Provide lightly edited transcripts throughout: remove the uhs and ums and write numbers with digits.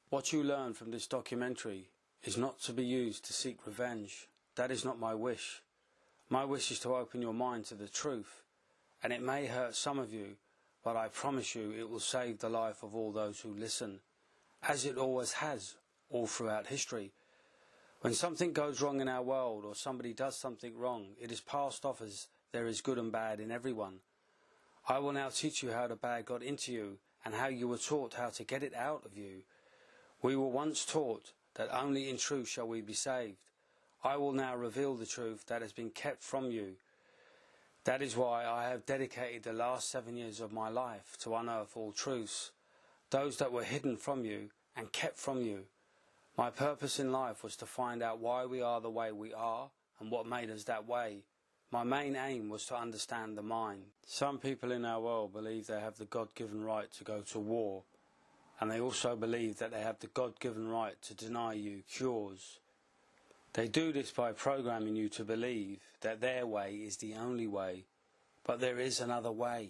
What you learn from this documentary is not to be used to seek revenge. That is not my wish. My wish is to open your mind to the truth, and it may hurt some of you, but I promise you it will save the life of all those who listen, as it always has, all throughout history. When something goes wrong in our world, or somebody does something wrong, it is passed off as there is good and bad in everyone. I will now teach you how the bad got into you, and how you were taught how to get it out of you. We were once taught that only in truth shall we be saved. I will now reveal the truth that has been kept from you. That is why I have dedicated the last 7 years of my life to unearth all truths, those that were hidden from you and kept from you. My purpose in life was to find out why we are the way we are and what made us that way. My main aim was to understand the mind. Some people in our world believe they have the God-given right to go to war, and they also believe that they have the God-given right to deny you cures. They do this by programming you to believe that their way is the only way, but there is another way.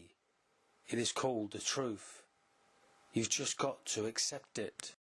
It is called the truth. You've just got to accept it.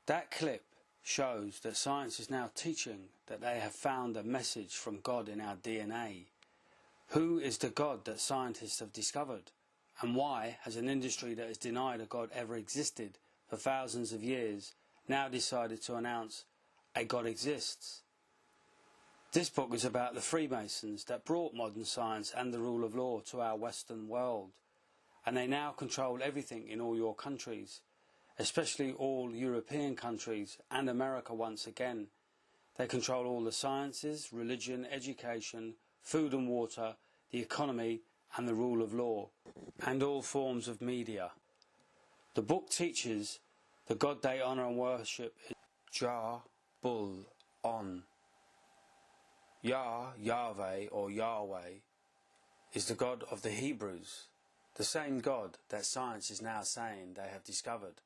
That clip shows that science is now teaching that they have found a message from God in our DNA. Who is the God that scientists have discovered? And why has an industry that has denied a God ever existed for thousands of years now decided to announce a God exists? This book is about the Freemasons that brought modern science and the rule of law to our Western world, and they now control everything in all your countries, especially all European countries and America once again. They control all the sciences, religion, education, food and water, the economy and the rule of law, and all forms of media. The book teaches the God they honour and worship is Jah, Bull, On. Yah, Yahweh or Yahweh, is the God of the Hebrews, the same God that science is now saying they have discovered.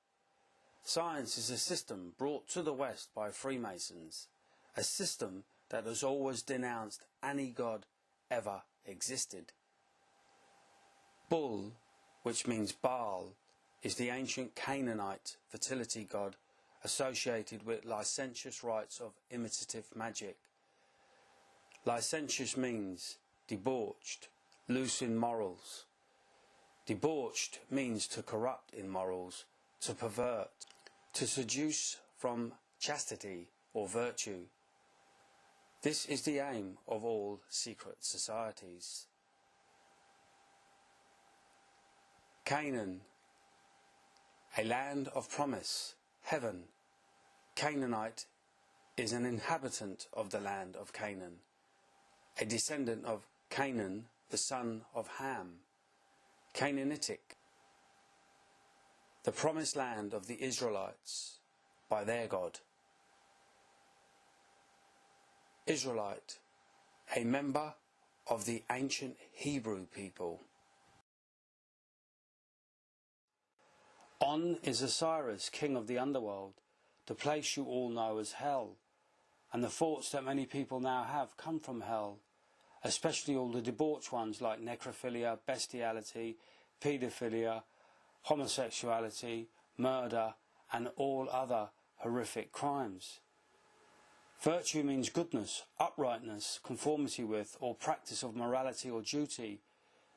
Science is a system brought to the West by Freemasons, a system that has always denounced any God ever existed. Bull, which means Baal, is the ancient Canaanite fertility god associated with licentious rites of imitative magic. Licentious means debauched, loose in morals. Debauched means to corrupt in morals, to pervert, to seduce from chastity, or virtue. This is the aim of all secret societies. Canaan, a land of promise, heaven. Canaanite is an inhabitant of the land of Canaan, a descendant of Canaan, the son of Ham. Canaanitic, the promised land of the Israelites by their God. Israelite, a member of the ancient Hebrew people. On is Osiris, king of the underworld, the place you all know as hell, and the thoughts that many people now have come from hell, especially all the debauched ones like necrophilia, bestiality, paedophilia, homosexuality, murder, and all other horrific crimes. Virtue means goodness, uprightness, conformity with, or practice of morality or duty.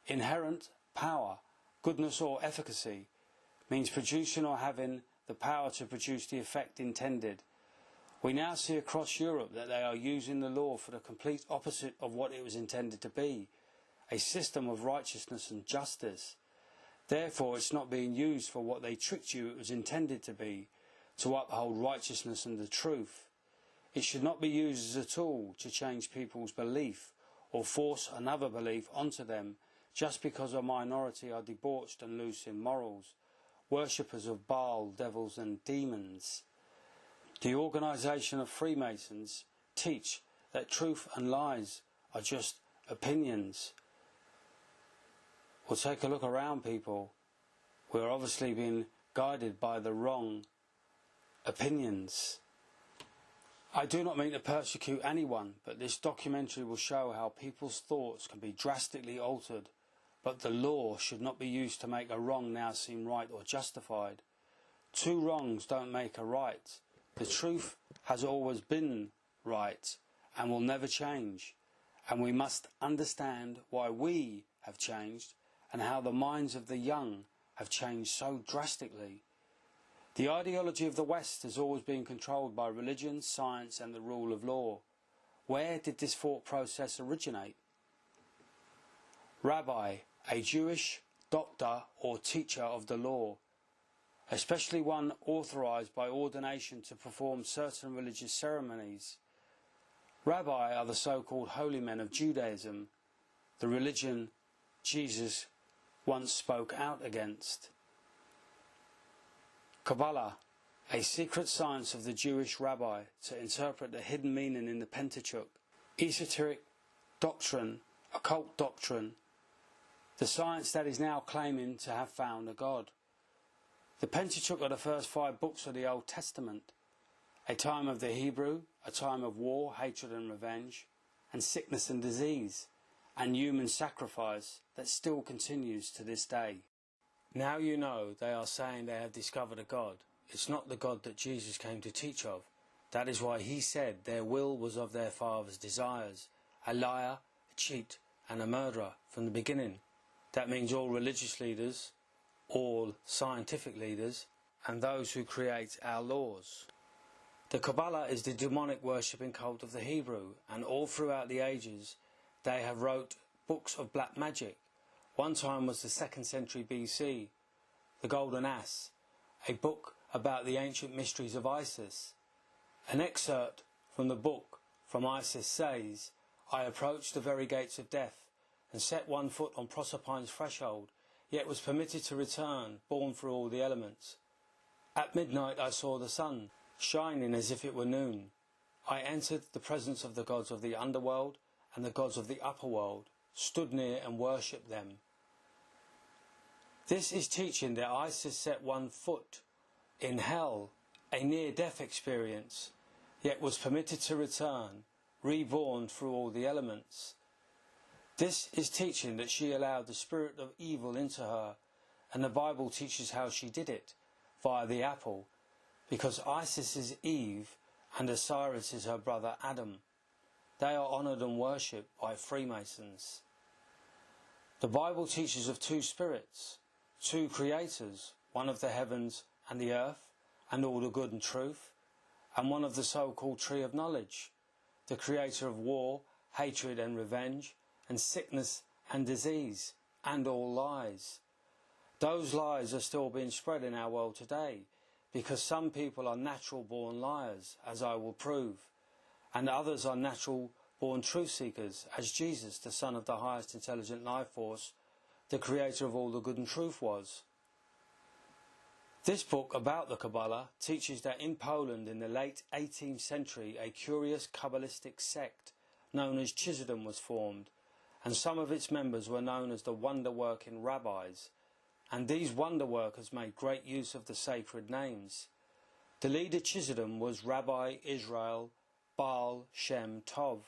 Inherent power, goodness or efficacy, means producing or having the power to produce the effect intended. We now see across Europe that they are using the law for the complete opposite of what it was intended to be, a system of righteousness and justice. Therefore, it's not being used for what they tricked you it was intended to be, to uphold righteousness and the truth. It should not be used as a tool to change people's belief or force another belief onto them just because a minority are debauched and loose in morals, worshippers of Baal, devils and demons. The organisation of Freemasons teach that truth and lies are just opinions. Well, take a look around, people. We're obviously being guided by the wrong opinions. I do not mean to persecute anyone, but this documentary will show how people's thoughts can be drastically altered. But the law should not be used to make a wrong now seem right or justified. Two wrongs don't make a right. The truth has always been right and will never change. And we must understand why we have changed and how the minds of the young have changed so drastically. The ideology of the West has always been controlled by religion, science and the rule of law. Where did this thought process originate? Rabbi, a Jewish doctor or teacher of the law, especially one authorized by ordination to perform certain religious ceremonies. Rabbi are the so-called holy men of Judaism, the religion Jesus once spoke out against. Kabbalah, a secret science of the Jewish rabbi to interpret the hidden meaning in the Pentateuch. Esoteric doctrine, occult doctrine, the science that is now claiming to have found a God. The Pentateuch are the first 5 books of the Old Testament, a time of the Hebrew, a time of war, hatred and revenge, and sickness and disease, and human sacrifice that still continues to this day. Now you know they are saying they have discovered a God. It's not the God that Jesus came to teach of. That is why he said their will was of their father's desires, a liar, a cheat and a murderer from the beginning. That means all religious leaders, all scientific leaders, and those who create our laws. The Kabbalah is the demonic worshipping cult of the Hebrew, and all throughout the ages they have wrote books of black magic. One time was the 2nd century BC, the Golden Ass, a book about the ancient mysteries of Isis. An excerpt from the book from Isis says, "I approached the very gates of death, and set one foot on Prosperpine's threshold, yet was permitted to return, borne through all the elements. At midnight I saw the sun, shining as if it were noon. I entered the presence of the gods of the underworld and the gods of the upper world, stood near and worshipped them." This is teaching that Isis set one foot in hell, a near-death experience, yet was permitted to return, reborn through all the elements. This is teaching that she allowed the spirit of evil into her, and the Bible teaches how she did it, via the apple, because Isis is Eve and Osiris is her brother Adam. They are honoured and worshipped by Freemasons. The Bible teaches of 2 spirits, 2 creators, one of the heavens and the earth, and all the good and truth, and one of the so-called tree of knowledge, the creator of war, hatred and revenge, and sickness and disease, and all lies. Those lies are still being spread in our world today, because some people are natural-born liars, as I will prove, and others are natural-born truth-seekers, as Jesus, the Son of the highest intelligent life force, the creator of all the good and truth was. This book about the Kabbalah teaches that in Poland in the late 18th century a curious Kabbalistic sect known as Chisholm was formed, and some of its members were known as the wonder-working rabbis, and these wonder-workers made great use of the sacred names. The leader Chisholm was Rabbi Israel Baal Shem Tov,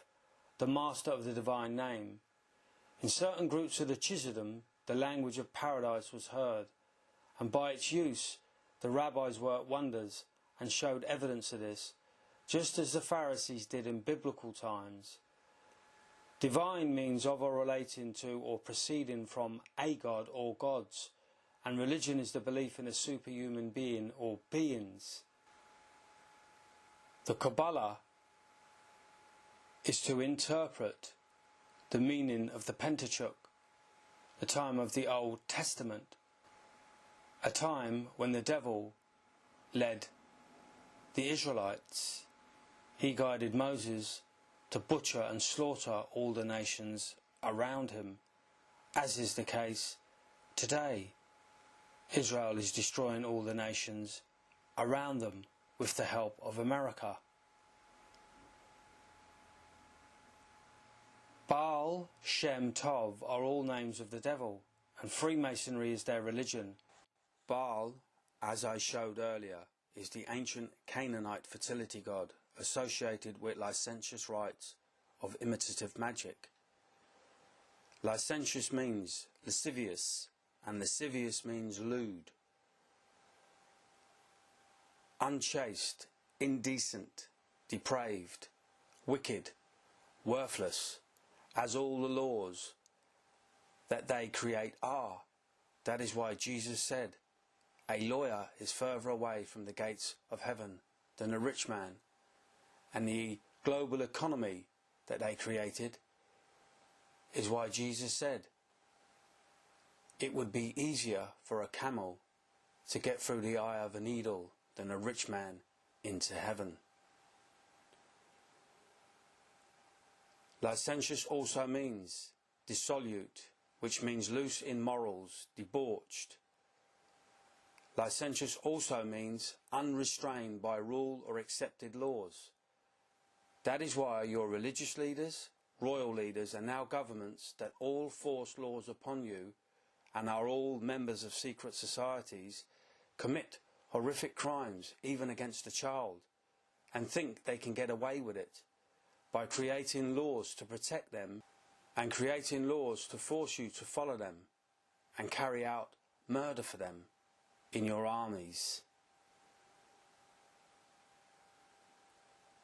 the master of the divine name. In certain groups of the Chisholm, the language of paradise was heard, and by its use the rabbis worked wonders and showed evidence of this, just as the Pharisees did in biblical times. Divine means of or relating to or proceeding from a god or gods, and religion is the belief in a superhuman being or beings. The Kabbalah is to interpret the meaning of the Pentateuch, the time of the Old Testament, a time when the devil led the Israelites. He guided Moses to butcher and slaughter all the nations around him, as is the case today. Israel is destroying all the nations around them with the help of America. Baal, Shem, Tov are all names of the devil, and Freemasonry is their religion. Baal, as I showed earlier, is the ancient Canaanite fertility god associated with licentious rites of imitative magic. Licentious means lascivious, and lascivious means lewd. Unchaste, indecent, depraved, wicked, worthless, as all the laws that they create are. That is why Jesus said, a lawyer is further away from the gates of heaven than a rich man, and the global economy that they created is why Jesus said it would be easier for a camel to get through the eye of a needle than a rich man into heaven. Licentious also means dissolute, which means loose in morals, debauched. Licentious also means unrestrained by rule or accepted laws. That is why your religious leaders, royal leaders and now governments that all force laws upon you and are all members of secret societies commit horrific crimes even against a child and think they can get away with it by creating laws to protect them and creating laws to force you to follow them and carry out murder for them in your armies.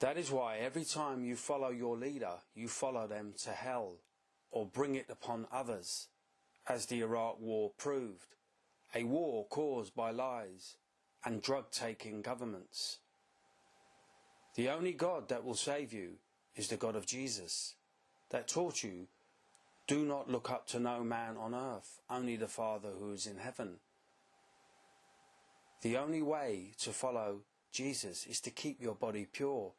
That is why every time you follow your leader, you follow them to hell or bring it upon others, as the Iraq War proved, a war caused by lies and drug-taking governments. The only God that will save you is the God of Jesus, that taught you, do not look up to no man on earth, only the Father who is in heaven. The only way to follow Jesus is to keep your body pure,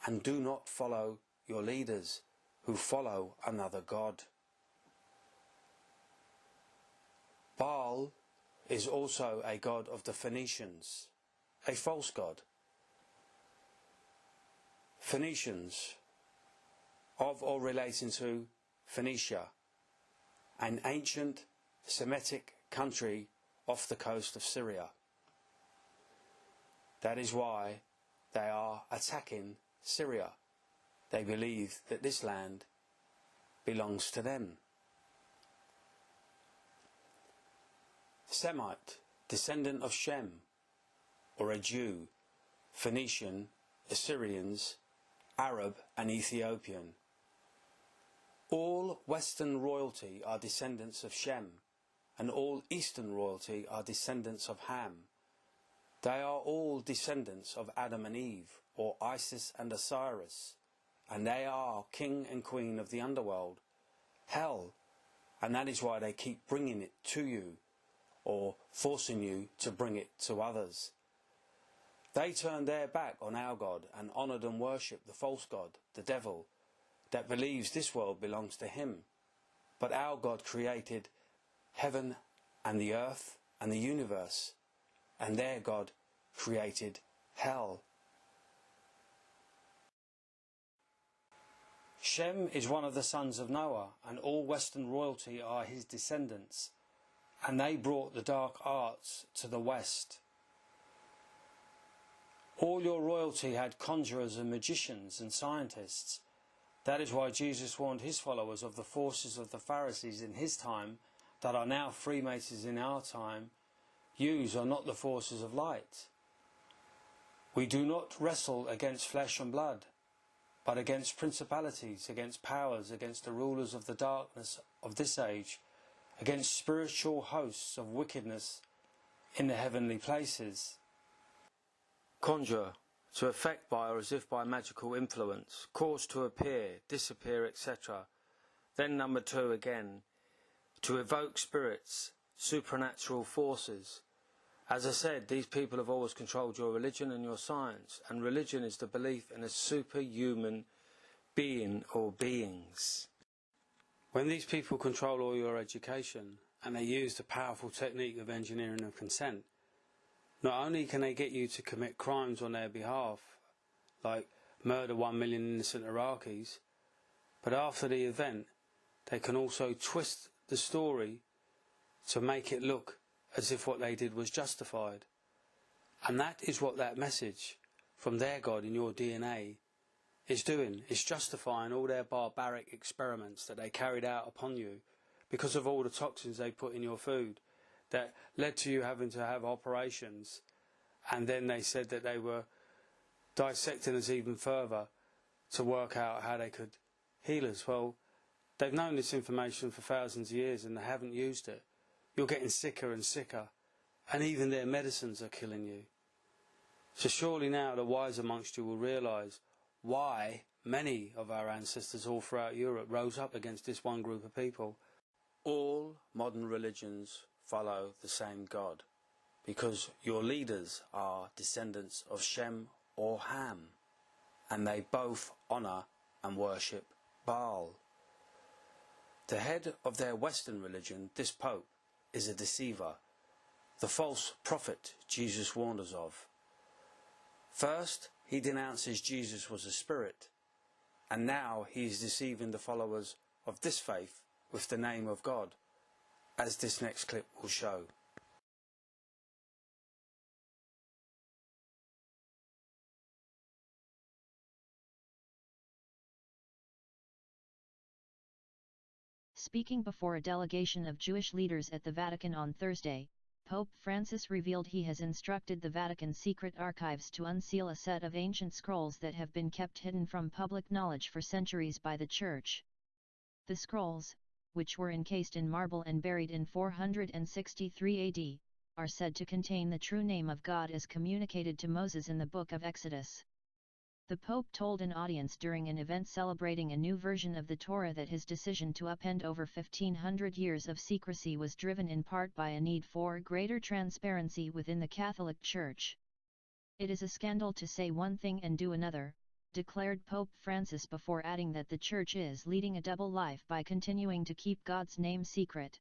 and do not follow your leaders who follow another God. Baal is also a god of the Phoenicians, a false god. Phoenicians, of or relating to Phoenicia, an ancient Semitic country off the coast of Syria. That is why they are attacking Syria. They believe that this land belongs to them. Semite, descendant of Shem, or a Jew, Phoenician, Assyrians, Arab and Ethiopian. All Western royalty are descendants of Shem, and all Eastern royalty are descendants of Ham. They are all descendants of Adam and Eve, or Isis and Osiris, and they are king and queen of the underworld, hell, and that is why they keep bringing it to you, or forcing you to bring it to others. They turned their back on our God and honoured and worshipped the false god, the devil, that believes this world belongs to him. But our God created heaven and the earth and the universe, and their God created hell. Shem is one of the sons of Noah, and all Western royalty are his descendants, and they brought the dark arts to the West. All your royalty had conjurers and magicians and scientists. That is why Jesus warned his followers of the forces of the Pharisees in his time, that are now Freemasons in our time. Yous are not the forces of light. We do not wrestle against flesh and blood, but against principalities, against powers, against the rulers of the darkness of this age, against spiritual hosts of wickedness in the heavenly places. Conjure, to affect by or as if by magical influence, cause to appear, disappear, etc. Then number 2 again, to evoke spirits, supernatural forces. As I said, these people have always controlled your religion and your science, and religion is the belief in a superhuman being or beings. When these people control all your education, and they use the powerful technique of engineering of consent, not only can they get you to commit crimes on their behalf, like murder 1 million innocent Iraqis, but after the event, they can also twist the story to make it look as if what they did was justified. And that is what that message from their God in your DNA is doing. It's justifying all their barbaric experiments that they carried out upon you because of all the toxins they put in your food that led to you having to have operations, and then they said that they were dissecting us even further to work out how they could heal us. Well, they've known this information for thousands of years and they haven't used it. You're getting sicker and sicker, and even their medicines are killing you. So surely now the wise amongst you will realise why many of our ancestors all throughout Europe rose up against this one group of people. All modern religions follow the same God, because your leaders are descendants of Shem or Ham, and they both honour and worship Baal. The head of their Western religion, this Pope, is a deceiver, the false prophet Jesus warned us of. First, he denounces Jesus was a spirit, and now he is deceiving the followers of this faith with the name of God, as this next clip will show. Speaking before a delegation of Jewish leaders at the Vatican on Thursday, Pope Francis revealed he has instructed the Vatican secret archives to unseal a set of ancient scrolls that have been kept hidden from public knowledge for centuries by the Church. The scrolls, which were encased in marble and buried in 463 AD, are said to contain the true name of God as communicated to Moses in the Book of Exodus. The Pope told an audience during an event celebrating a new version of the Torah that his decision to upend over 1,500 years of secrecy was driven in part by a need for greater transparency within the Catholic Church. "It is a scandal to say one thing and do another," declared Pope Francis before adding that the Church is leading a double life by continuing to keep God's name secret.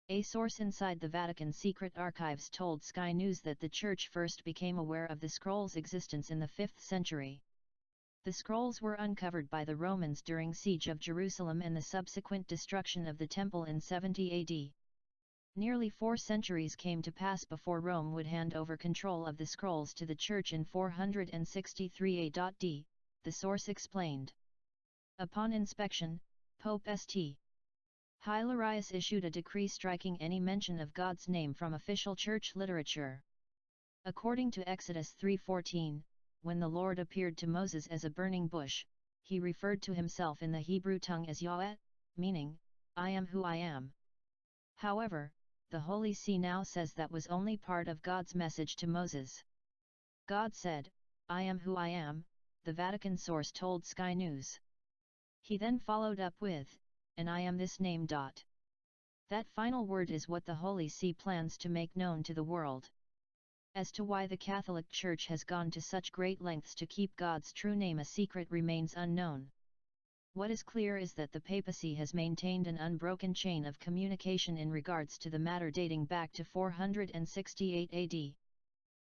A source inside the Vatican secret archives told Sky News that the Church first became aware of the scrolls' existence in the 5th century. The scrolls were uncovered by the Romans during siege of Jerusalem and the subsequent destruction of the Temple in 70 AD. Nearly 4 centuries came to pass before Rome would hand over control of the scrolls to the Church in 463 AD, the source explained. Upon inspection, Pope St. Hilarius issued a decree striking any mention of God's name from official church literature. According to Exodus 3:14, when the Lord appeared to Moses as a burning bush, he referred to himself in the Hebrew tongue as Yahweh, meaning, "I am who I am." However, the Holy See now says that was only part of God's message to Moses. God said, "I am who I am," the Vatican source told Sky News. He then followed up with, "and I am this name." That final word is what the Holy See plans to make known to the world. As to why the Catholic Church has gone to such great lengths to keep God's true name a secret remains unknown. What is clear is that the papacy has maintained an unbroken chain of communication in regards to the matter dating back to 468 AD.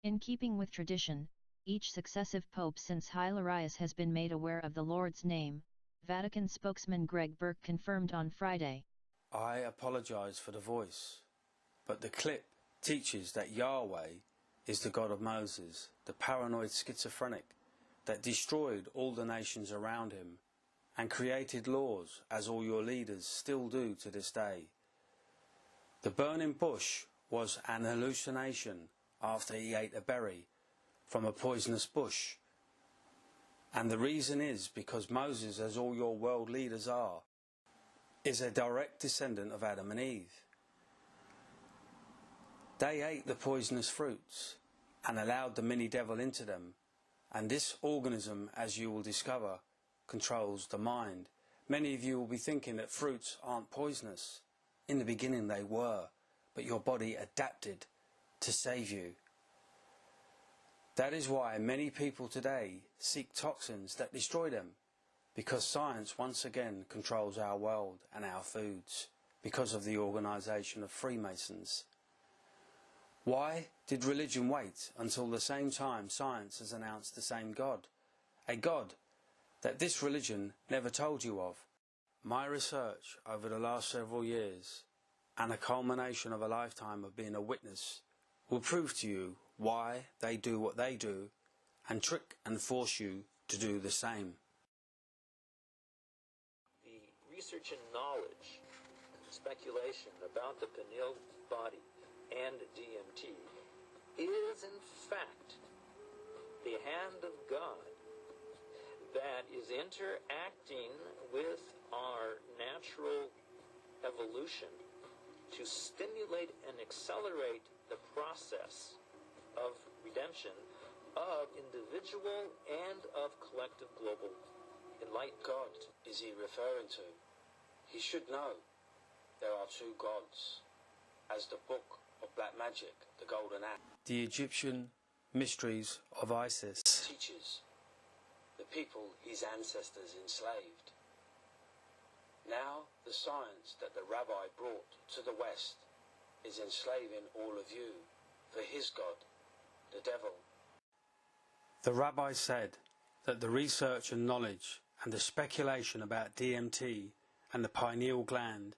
In keeping with tradition, each successive pope since Hilarius has been made aware of the Lord's name, Vatican spokesman Greg Burke confirmed on Friday. I apologize for the voice, but the clip teaches that Yahweh is the God of Moses, the paranoid schizophrenic that destroyed all the nations around him and created laws as all your leaders still do to this day. The burning bush was an hallucination after he ate a berry from a poisonous bush. And the reason is because Moses, as all your world leaders are, is a direct descendant of Adam and Eve. They ate the poisonous fruits and allowed the mini-devil into them, and this organism, as you will discover, controls the mind. Many of you will be thinking that fruits aren't poisonous. In the beginning they were, but your body adapted to save you. That is why many people today seek toxins that destroy them, because science once again controls our world and our foods, because of the organisation of Freemasons. Why did religion wait until the same time science has announced the same God? A God that this religion never told you of. My research over the last several years, and a culmination of a lifetime of being a witness, will prove to you why they do what they do and trick and force you to do the same. The research and knowledge, speculation about the pineal body and DMT is in fact the hand of God that is interacting with our natural evolution to stimulate and accelerate the process of redemption of individual and of collective global enlightenment. God is he referring to? He should know there are two gods, as the book of black magic, the Golden Axe, the Egyptian mysteries of Isis, teaches the people his ancestors enslaved. Now the science that the rabbi brought to the West is enslaving all of you for his God, the devil. The rabbi said that the research and knowledge and the speculation about DMT and the pineal gland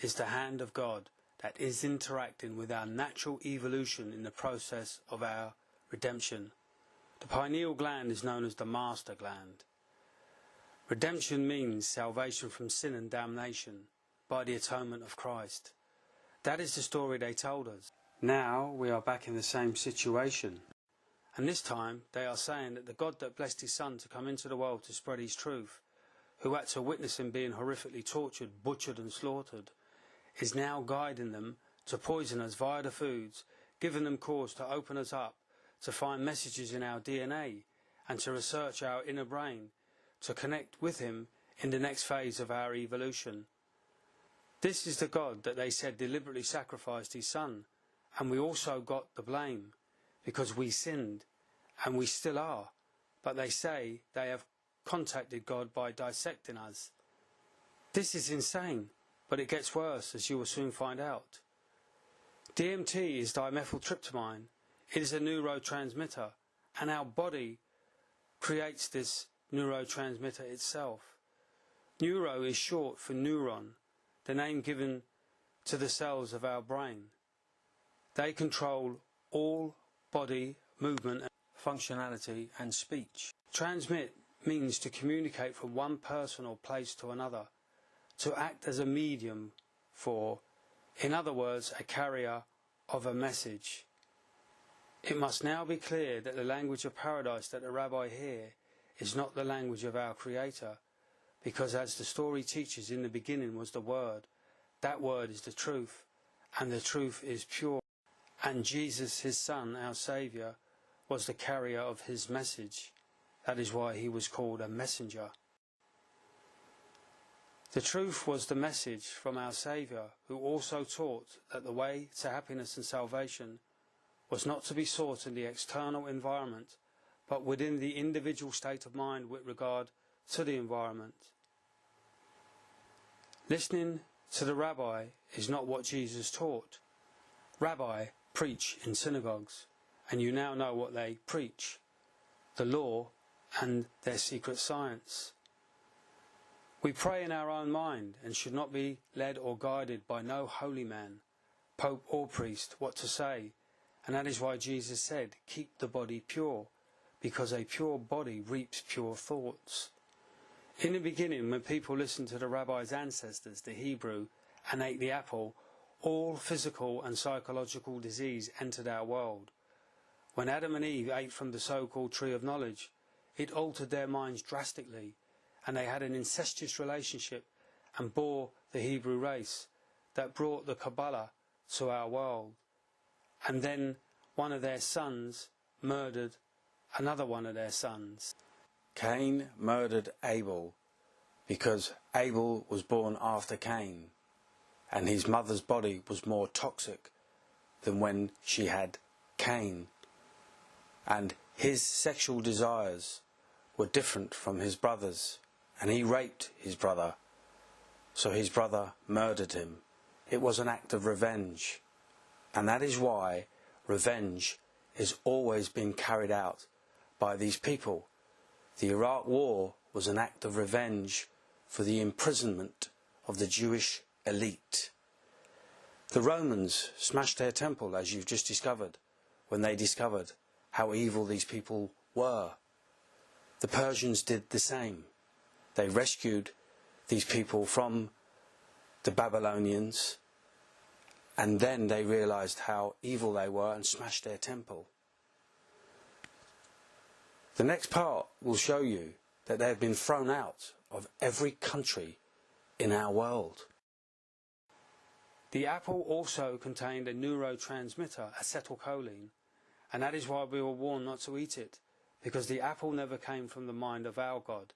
is the hand of God that is interacting with our natural evolution in the process of our redemption. The pineal gland is known as the master gland. Redemption means salvation from sin and damnation by the atonement of Christ. That is the story they told us. Now we are back in the same situation. And this time they are saying that the God that blessed his Son to come into the world to spread his truth, who had to witness him being horrifically tortured, butchered and slaughtered, is now guiding them to poison us via the foods, giving them cause to open us up, to find messages in our DNA and to research our inner brain, to connect with him in the next phase of our evolution. This is the God that they said deliberately sacrificed his Son, and we also got the blame because we sinned, and we still are, but they say they have contacted God by dissecting us. This is insane, but it gets worse, as you will soon find out. DMT is dimethyltryptamine. It is a neurotransmitter, and our body creates this neurotransmitter itself. Neuro is short for neuron, the name given to the cells of our brain. They control all body movement, functionality and speech. Transmit means to communicate from one person or place to another, to act as a medium for, in other words, a carrier of a message. It must now be clear that the language of paradise that the rabbi here is not the language of our Creator, because as the story teaches, in the beginning was the Word. That Word is the truth, and the truth is pure. And Jesus, his Son, our Saviour, was the carrier of his message. That is why he was called a messenger. The truth was the message from our Saviour, who also taught that the way to happiness and salvation was not to be sought in the external environment, but within the individual state of mind with regard to the environment. Listening to the rabbi is not what Jesus taught. Rabbi preach in synagogues, and you now know what they preach: the law and their secret science. We pray in our own mind and should not be led or guided by no holy man, pope or priest, what to say, and that is why Jesus said, keep the body pure, because a pure body reaps pure thoughts. In the beginning, when people listened to the rabbi's ancestors, the Hebrew, and ate the apple, all physical and psychological disease entered our world. When Adam and Eve ate from the so-called tree of knowledge, it altered their minds drastically, and they had an incestuous relationship and bore the Hebrew race that brought the Kabbalah to our world. And then one of their sons murdered another one of their sons. Cain murdered Abel because Abel was born after Cain, and his mother's body was more toxic than when she had Cain, and his sexual desires were different from his brother's, and he raped his brother, so his brother murdered him. It was an act of revenge, and that is why revenge is always being carried out by these people. The Iraq War was an act of revenge for the imprisonment of the Jewish elite. The Romans smashed their temple, as you've just discovered, when they discovered how evil these people were. The Persians did the same. They rescued these people from the Babylonians, and then they realized how evil they were and smashed their temple. The next part will show you that they have been thrown out of every country in our world. The apple also contained a neurotransmitter, acetylcholine, and that is why we were warned not to eat it, because the apple never came from the mind of our God,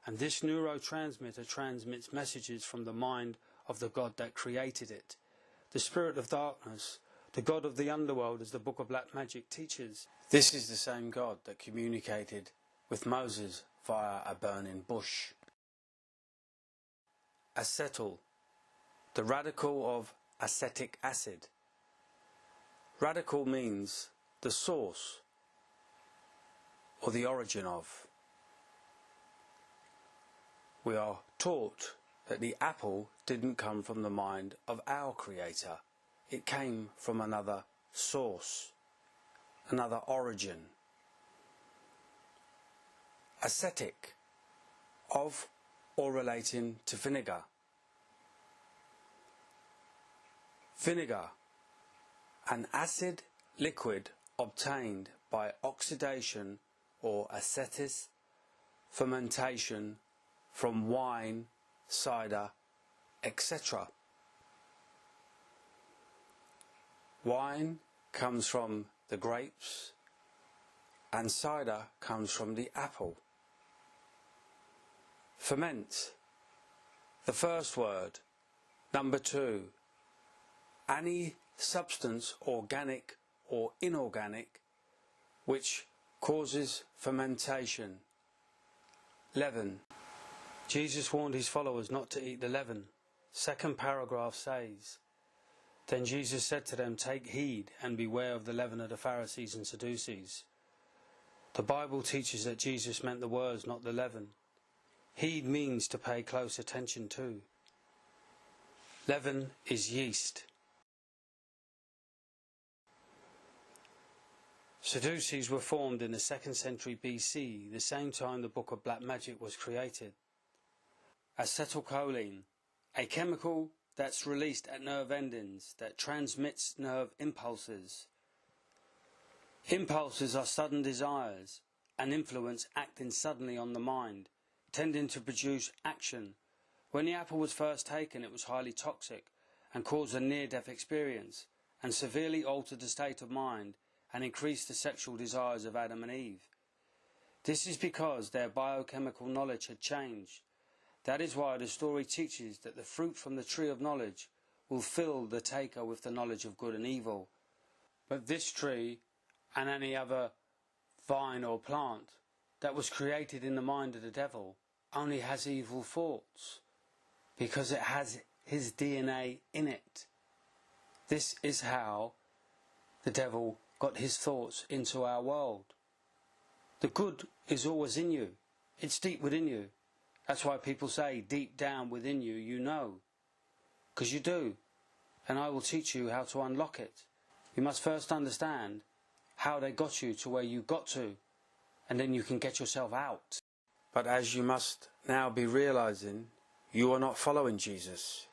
and this neurotransmitter transmits messages from the mind of the God that created it. The spirit of darkness, the God of the underworld, as the book of Black Magic teaches. This is the same God that communicated with Moses via a burning bush. Acetyl, the radical of acetic acid. Radical means the source or the origin of. We are taught that the apple didn't come from the mind of our Creator. It came from another source, another origin. Acetic, of or relating to vinegar. Vinegar, an acid liquid obtained by oxidation or acetic fermentation from wine, cider, etc. Wine comes from the grapes and cider comes from the apple. Ferment, the first word. Number 2, any substance, organic or inorganic, which causes fermentation. Leaven. Jesus warned his followers not to eat the leaven. Second paragraph says, Then Jesus said to them, Take heed and beware of the leaven of the Pharisees and Sadducees. The Bible teaches that Jesus meant the words, not the leaven. Heed means to pay close attention to. Leaven is yeast. Sadducees were formed in the 2nd century BC, the same time the book of Black Magic was created. Acetylcholine, a chemical that's released at nerve endings that transmits nerve impulses. Impulses are sudden desires and influence acting suddenly on the mind, tending to produce action. When the apple was first taken, it was highly toxic and caused a near-death experience and severely altered the state of mind and increase the sexual desires of Adam and Eve. This is because their biochemical knowledge had changed. That is why the story teaches that the fruit from the tree of knowledge will fill the taker with the knowledge of good and evil. But this tree, and any other vine or plant that was created in the mind of the devil, only has evil thoughts, because it has his DNA in it. This is how the devil got his thoughts into our world. The good is always in you. It's deep within you. That's why people say deep down within you, you know. Because you do. And I will teach you how to unlock it. You must first understand how they got you to where you got to, and then you can get yourself out. But as you must now be realizing, you are not following Jesus.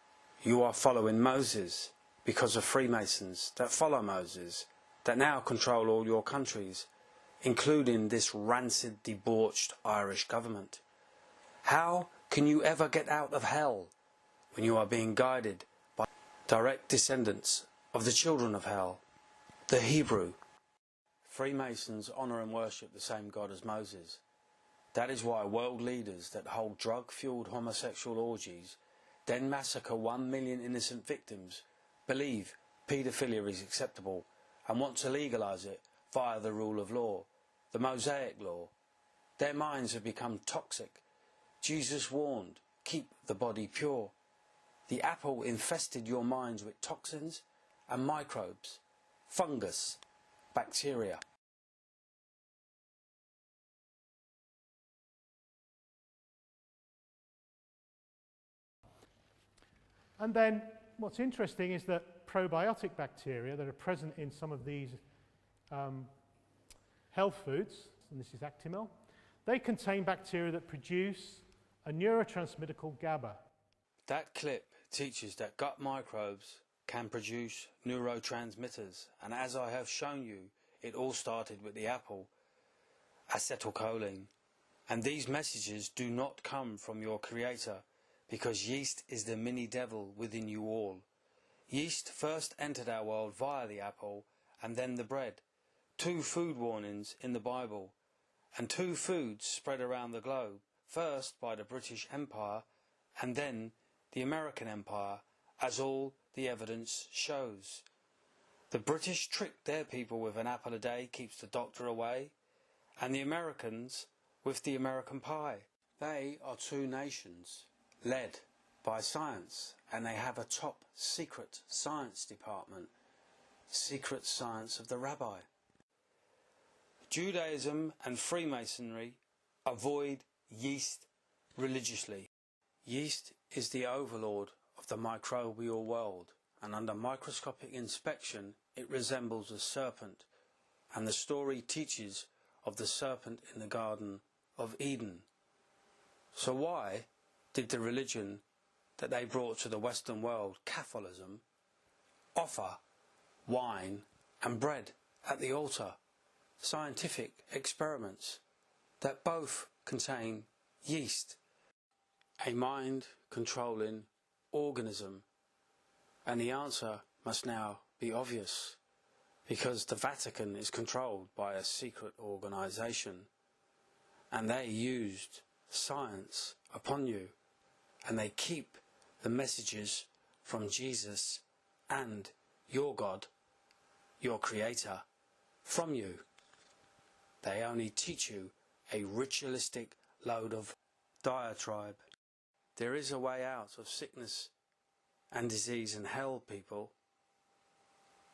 You are following Moses, because of Freemasons that follow Moses, that now control all your countries, including this rancid, debauched Irish government. How can you ever get out of hell when you are being guided by direct descendants of the children of hell, the Hebrew? Freemasons honour and worship the same God as Moses. That is why world leaders that hold drug-fueled homosexual orgies, then massacre 1 million innocent victims, believe paedophilia is acceptable and want to legalise it via the rule of law, the Mosaic law. Their minds have become toxic. Jesus warned, keep the body pure. The apple infested your minds with toxins and microbes, fungus, bacteria. And then what's interesting is that probiotic bacteria that are present in some of these health foods, and this is Actimel, they contain bacteria that produce a neurotransmitter called GABA. That clip teaches that gut microbes can produce neurotransmitters, and as I have shown you, it all started with the apple, acetylcholine. And these messages do not come from your creator, because yeast is the mini devil within you all. Yeast first entered our world via the apple and then the bread. 2 food warnings in the Bible, and 2 foods spread around the globe, first by the British Empire and then the American Empire, as all the evidence shows. The British tricked their people with an apple a day keeps the doctor away, and the Americans with the American pie. They are 2 nations led by science, and they have a top secret science department, secret science of the rabbi. Judaism and Freemasonry avoid yeast religiously. Yeast is the overlord of the microbial world, and under microscopic inspection it resembles a serpent, and the story teaches of the serpent in the Garden of Eden. So why did the religion that they brought to the Western world, Catholicism, offer wine and bread at the altar, scientific experiments that both contain yeast, a mind-controlling organism? And the answer must now be obvious, because the Vatican is controlled by a secret organisation, and they used science upon you, and they keep the messages from Jesus and your God, your Creator, from you. They only teach you a ritualistic load of diatribe. There is a way out of sickness and disease and hell, people.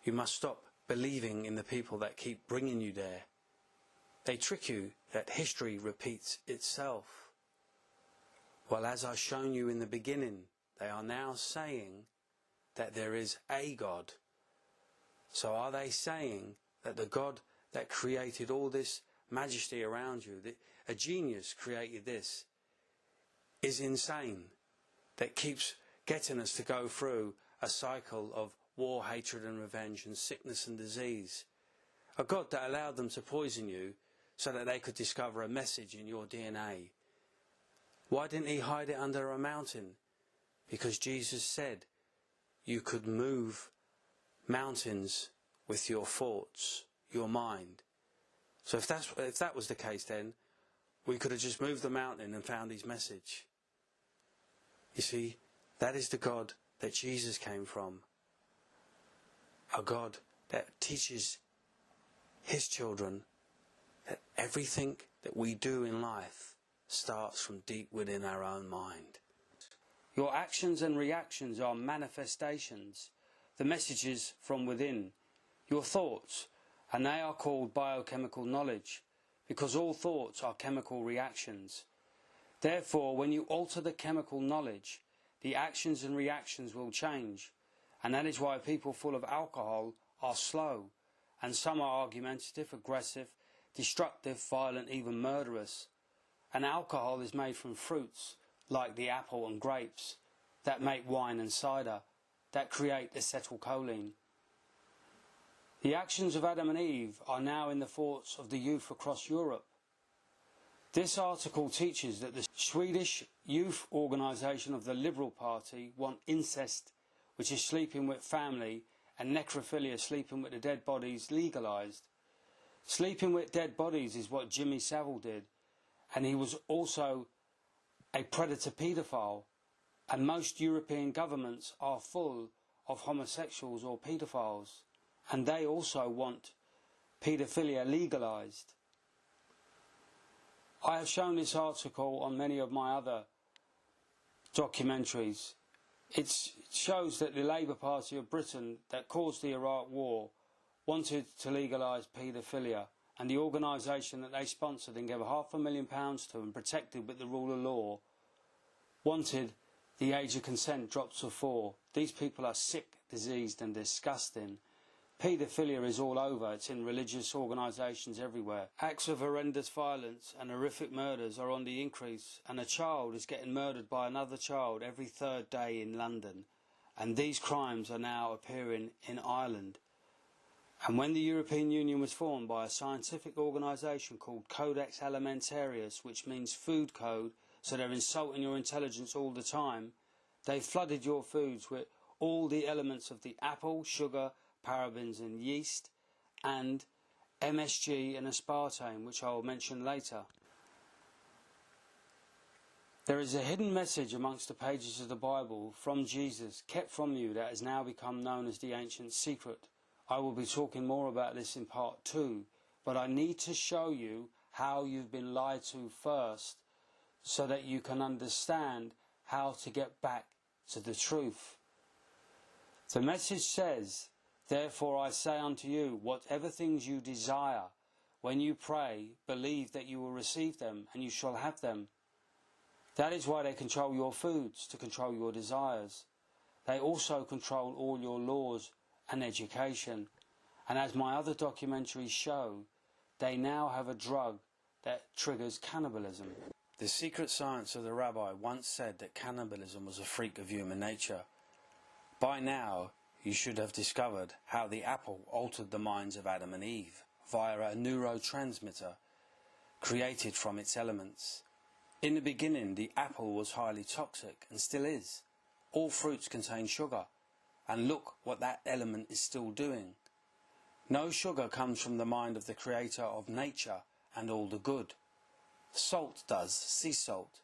You must stop believing in the people that keep bringing you there. They trick you that history repeats itself. Well, as I've shown you in the beginning, they are now saying that there is a God. So are they saying that the God that created all this majesty around you, that a genius created this, is insane, that keeps getting us to go through a cycle of war, hatred and revenge and sickness and disease? A God that allowed them to poison you so that they could discover a message in your DNA. Why didn't he hide it under a mountain? Because Jesus said you could move mountains with your thoughts, your mind. So if that was the case, then we could have just moved the mountain and found his message. You see, that is the God that Jesus came from. A God that teaches his children that everything that we do in life starts from deep within our own mind. Your actions and reactions are manifestations, the messages from within, your thoughts, and they are called biochemical knowledge, because all thoughts are chemical reactions. Therefore, when you alter the chemical knowledge, the actions and reactions will change, and that is why people full of alcohol are slow, and some are argumentative, aggressive, destructive, violent, even murderous. And alcohol is made from fruits, like the apple and grapes, that make wine and cider, that create acetylcholine. The actions of Adam and Eve are now in the thoughts of the youth across Europe. This article teaches that the Swedish youth organisation of the Liberal Party want incest, which is sleeping with family, and necrophilia, sleeping with the dead bodies, legalised. Sleeping with dead bodies is what Jimmy Savile did, and he was also a predator paedophile, and most European governments are full of homosexuals or paedophiles, and they also want paedophilia legalised. I have shown this article on many of my other documentaries. It shows that the Labour Party of Britain that caused the Iraq War wanted to legalise paedophilia, and the organisation that they sponsored and gave £500,000 to and protected with the rule of law wanted the age of consent dropped to 4. These people are sick, diseased and disgusting. Paedophilia is all over. It's in religious organisations everywhere. Acts of horrendous violence and horrific murders are on the increase, and a child is getting murdered by another child every third day in London, and these crimes are now appearing in Ireland. And when the European Union was formed by a scientific organisation called Codex Alimentarius, which means food code, so they're insulting your intelligence all the time, they flooded your foods with all the elements of the apple, sugar, parabens and yeast, and MSG and aspartame, which I will mention later. There is a hidden message amongst the pages of the Bible from Jesus, kept from you, that has now become known as the ancient secret. I will be talking more about this in part 2, but I need to show you how you've been lied to first, so that you can understand how to get back to the truth. The message says, therefore I say unto you, whatever things you desire, when you pray, believe that you will receive them, and you shall have them. That is why they control your foods, to control your desires. They also control all your laws and education. And as my other documentaries show, they now have a drug that triggers cannibalism. The secret science of the rabbi once said that cannibalism was a freak of human nature. By now, you should have discovered how the apple altered the minds of Adam and Eve via a neurotransmitter created from its elements. In the beginning, the apple was highly toxic and still is. All fruits contain sugar, and look what that element is still doing. No sugar comes from the mind of the creator of nature and all the good. Salt does, sea salt.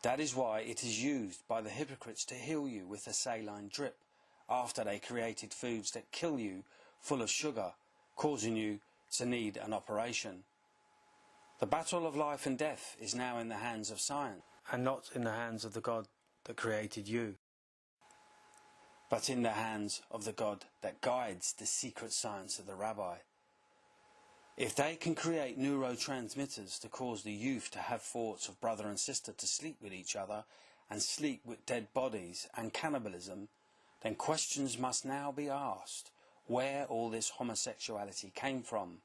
That is why it is used by the hypocrites to heal you with a saline drip, after they created foods that kill you full of sugar, causing you to need an operation. The battle of life and death is now in the hands of science, and not in the hands of the God that created you, but in the hands of the God that guides the secret science of the rabbi. If they can create neurotransmitters to cause the youth to have thoughts of brother and sister to sleep with each other and sleep with dead bodies and cannibalism, then questions must now be asked where all this homosexuality came from.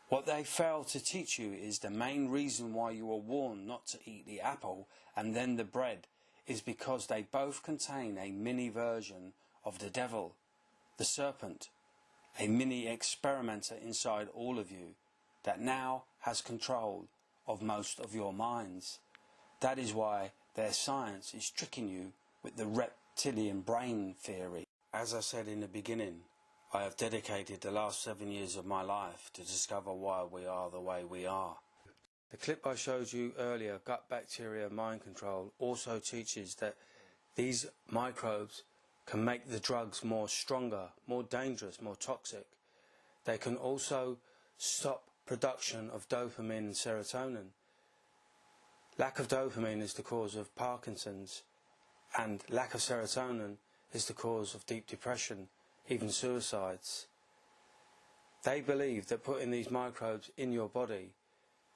What they fail to teach you is the main reason why you were warned not to eat the apple and then the bread is because they both contain a mini version of the devil, the serpent, a mini experimenter inside all of you that now has control of most of your minds. That is why their science is tricking you with the reptilian brain theory. As I said in the beginning, I have dedicated the last 7 years of my life to discover why we are the way we are. The clip I showed you earlier, gut bacteria mind control, also teaches that these microbes can make the drugs more stronger, more dangerous, more toxic. They can also stop production of dopamine and serotonin. Lack of dopamine is the cause of Parkinson's, and lack of serotonin is the cause of deep depression, even suicides. They believe that putting these microbes in your body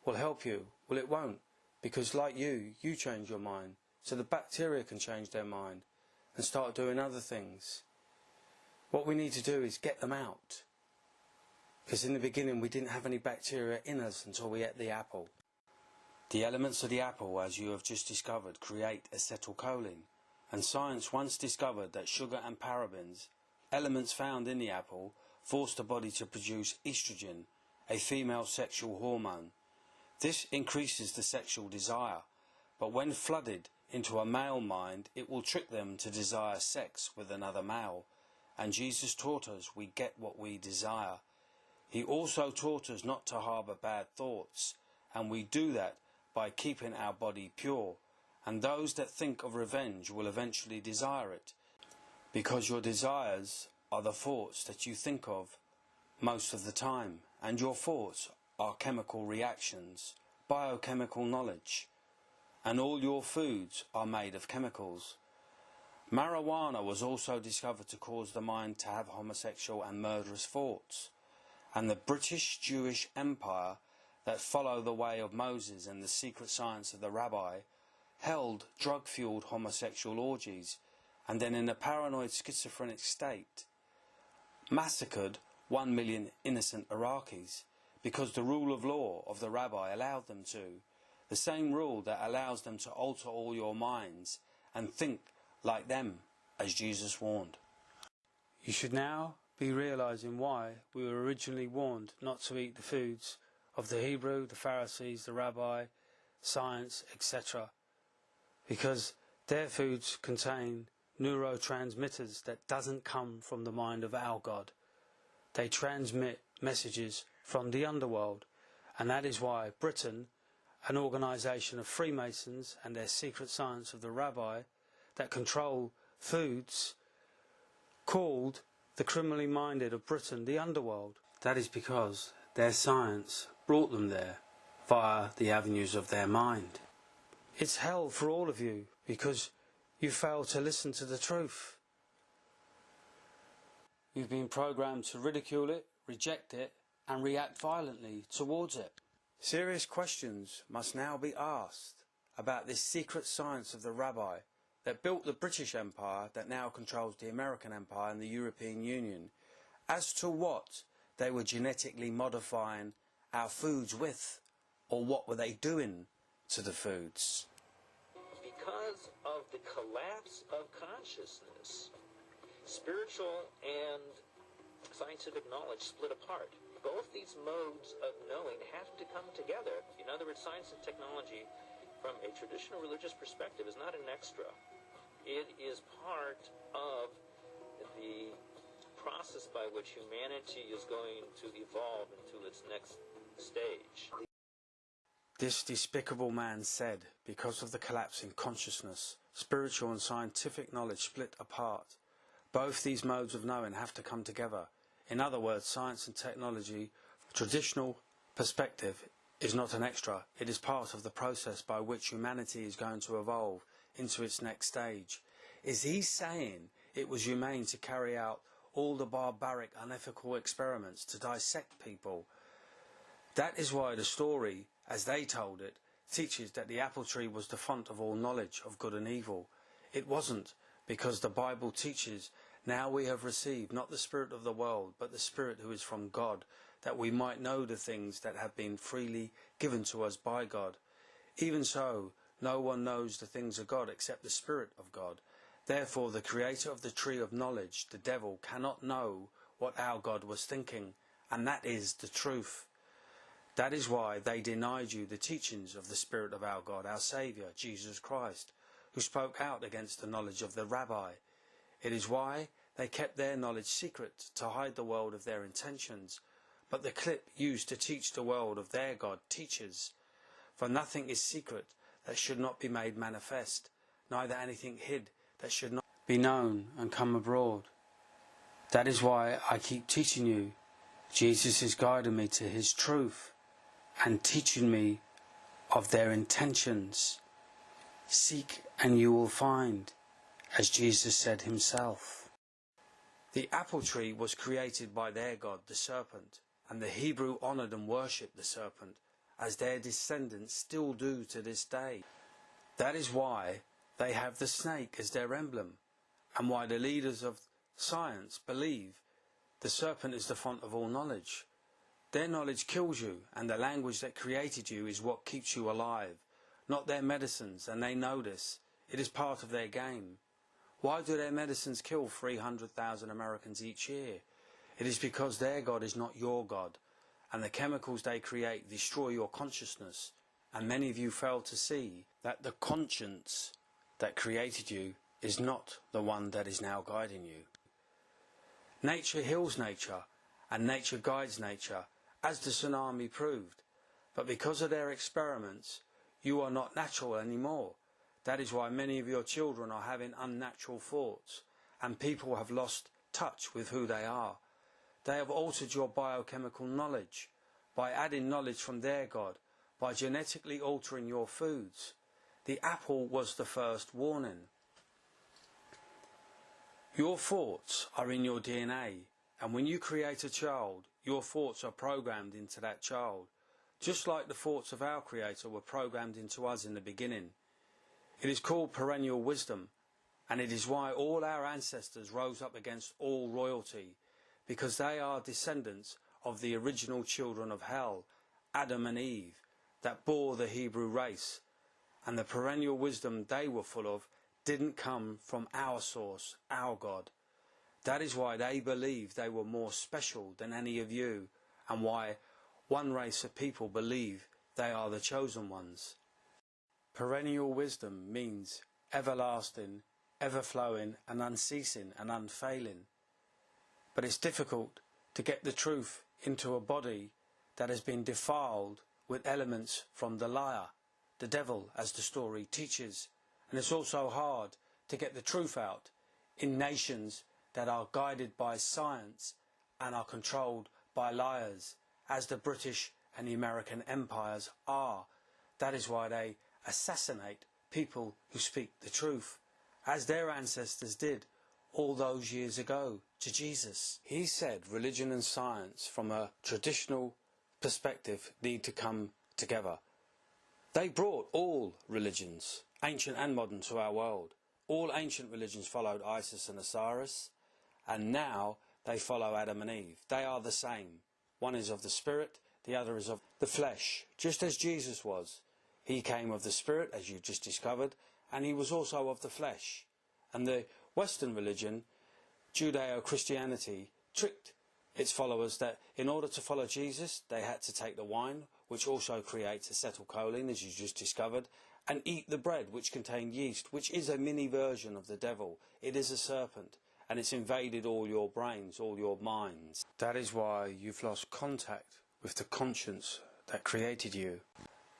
will help you. Well, it won't, because like you change your mind, so the bacteria can change their mind and start doing other things. What we need to do is get them out, because in the beginning we didn't have any bacteria in us until we ate the apple. The elements of the apple, as you have just discovered, create acetylcholine, and science once discovered that sugar and parabens, elements found in the apple, force the body to produce estrogen, a female sexual hormone. This increases the sexual desire, but when flooded into a male mind, it will trick them to desire sex with another male. And Jesus taught us we get what we desire. He also taught us not to harbour bad thoughts, and we do that by keeping our body pure. And those that think of revenge will eventually desire it, because your desires are the thoughts that you think of most of the time, and your thoughts are chemical reactions, biochemical knowledge, and all your foods are made of chemicals. Marijuana was also discovered to cause the mind to have homosexual and murderous thoughts, and the British Jewish Empire that followed the way of Moses and the secret science of the rabbi held drug-fueled homosexual orgies, and then in a paranoid schizophrenic state massacred 1 million innocent Iraqis, because the rule of law of the rabbi allowed them to, the same rule that allows them to alter all your minds and think like them, as Jesus warned. You should now be realizing why we were originally warned not to eat the foods of the Hebrew, the Pharisees, the rabbi, science, etc. Because their foods contain neurotransmitters that doesn't come from the mind of our God. They transmit messages from the underworld, and that is why Britain, an organisation of Freemasons and their secret science of the rabbi that control foods, called the criminally minded of Britain the underworld. That is because their science brought them there via the avenues of their mind. It's hell for all of you because you fail to listen to the truth. You've been programmed to ridicule it, reject it, and react violently towards it. Serious questions must now be asked about this secret science of the rabbi that built the British Empire that now controls the American Empire and the European Union, as to what they were genetically modifying our foods with, or what were they doing to the foods. Because of the collapse of consciousness, spiritual and scientific knowledge split apart. Both these modes of knowing have to come together. In other words, science and technology, from a traditional religious perspective, is not an extra. It is part of the process by which humanity is going to evolve into its next stage. This despicable man said, because of the collapse in consciousness, spiritual and scientific knowledge split apart. Both these modes of knowing have to come together. In other words, science and technology, traditional perspective, is not an extra. It is part of the process by which humanity is going to evolve into its next stage. Is he saying it was humane to carry out all the barbaric, unethical experiments to dissect people? That is why the story, as they told it, teaches that the apple tree was the font of all knowledge of good and evil. It wasn't, because the Bible teaches, now we have received not the spirit of the world, but the Spirit who is from God, that we might know the things that have been freely given to us by God. Even so, no one knows the things of God except the Spirit of God. Therefore, the creator of the tree of knowledge, the devil, cannot know what our God was thinking, and that is the truth. That is why they denied you the teachings of the Spirit of our God, our Saviour, Jesus Christ, who spoke out against the knowledge of the rabbi. It is why They kept their knowledge secret to hide the world of their intentions, but the clip used to teach the world of their God teaches. For nothing is secret that should not be made manifest, neither anything hid that should not be known and come abroad. That is why I keep teaching you. Jesus is guiding me to his truth and teaching me of their intentions. Seek and you will find, as Jesus said himself. The apple tree was created by their God, the serpent, and the Hebrew honoured and worshipped the serpent, as their descendants still do to this day. That is why they have the snake as their emblem, and why the leaders of science believe the serpent is the font of all knowledge. Their knowledge kills you, and the language that created you is what keeps you alive, not their medicines, and they know this. It is part of their game. Why do their medicines kill 300,000 Americans each year? It is because their God is not your God, and the chemicals they create destroy your consciousness, and many of you fail to see that the conscience that created you is not the one that is now guiding you. Nature heals nature, and nature guides nature, as the tsunami proved. But because of their experiments, you are not natural anymore. That is why many of your children are having unnatural thoughts, and people have lost touch with who they are. They have altered your biochemical knowledge by adding knowledge from their God, by genetically altering your foods. The apple was the first warning. Your thoughts are in your DNA, and when you create a child, your thoughts are programmed into that child, just like the thoughts of our Creator were programmed into us in the beginning. It is called perennial wisdom, and it is why all our ancestors rose up against all royalty, because they are descendants of the original children of hell, Adam and Eve, that bore the Hebrew race, and the perennial wisdom they were full of didn't come from our source, our God. That is why they believe they were more special than any of you, and why one race of people believe they are the chosen ones. Perennial wisdom means everlasting, ever-flowing and unceasing and unfailing. But it's difficult to get the truth into a body that has been defiled with elements from the liar, the devil, as the story teaches. And it's also hard to get the truth out in nations that are guided by science and are controlled by liars, as the British and the American empires are. That is why they assassinate people who speak the truth, as their ancestors did all those years ago to Jesus. He said religion and science from a traditional perspective need to come together. They brought all religions, ancient and modern, to our world. All ancient religions followed Isis and Osiris, and now they follow Adam and Eve. They are the same. One is of the spirit, the other is of the flesh, just as Jesus was. He came of the spirit, as you just discovered, and he was also of the flesh. And the Western religion, Judeo-Christianity, tricked its followers that in order to follow Jesus, they had to take the wine, which also creates acetylcholine, as you just discovered, and eat the bread, which contained yeast, which is a mini version of the devil. It is a serpent, and it's invaded all your brains, all your minds. That is why you've lost contact with the conscience that created you.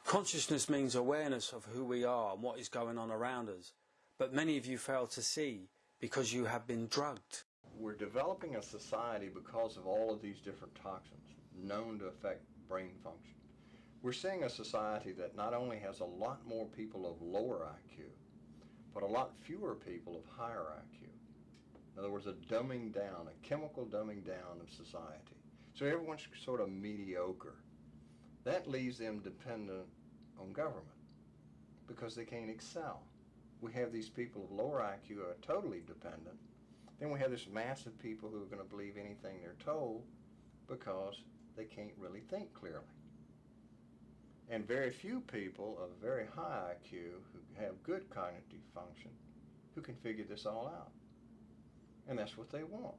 Consciousness means awareness of who we are and what is going on around us, but many of you fail to see because you have been drugged. We're developing a society because of all of these different toxins known to affect brain function. We're seeing a society that not only has a lot more people of lower IQ, but a lot fewer people of higher IQ. In other words, a dumbing down, a chemical dumbing down of society. So everyone's sort of mediocre. That leaves them dependent on government because they can't excel. We have these people of lower IQ who are totally dependent. Then we have this mass of people who are going to believe anything they're told because they can't really think clearly. And very few people of very high IQ who have good cognitive function who can figure this all out. And that's what they want.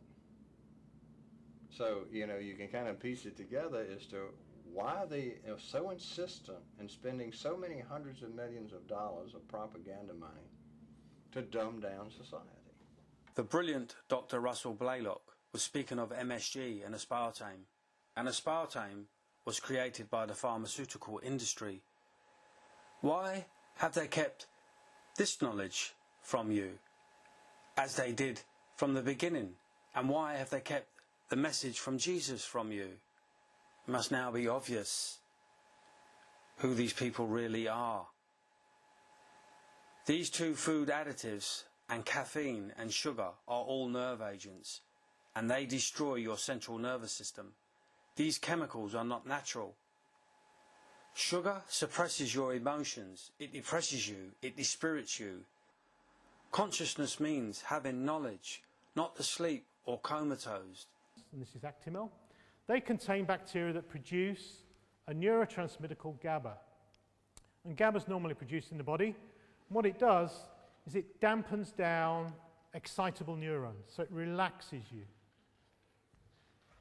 So, you can kind of piece it together as to why they are so insistent in spending so many hundreds of millions of dollars of propaganda money to dumb down society. The brilliant Dr. Russell Blaylock was speaking of MSG and aspartame, and aspartame was created by the pharmaceutical industry. Why have they kept this knowledge from you, as they did from the beginning? And why have they kept the message from Jesus from you? It must now be obvious who these people really are. These two food additives and caffeine and sugar are all nerve agents, and they destroy your central nervous system. These chemicals are not natural. Sugar suppresses your emotions, it depresses you, it dispirits you. Consciousness means having knowledge, not to sleep or comatose. And this is Actimel. They contain bacteria that produce a neurotransmitter called GABA. And GABA is normally produced in the body. And what it does is it dampens down excitable neurons, so it relaxes you.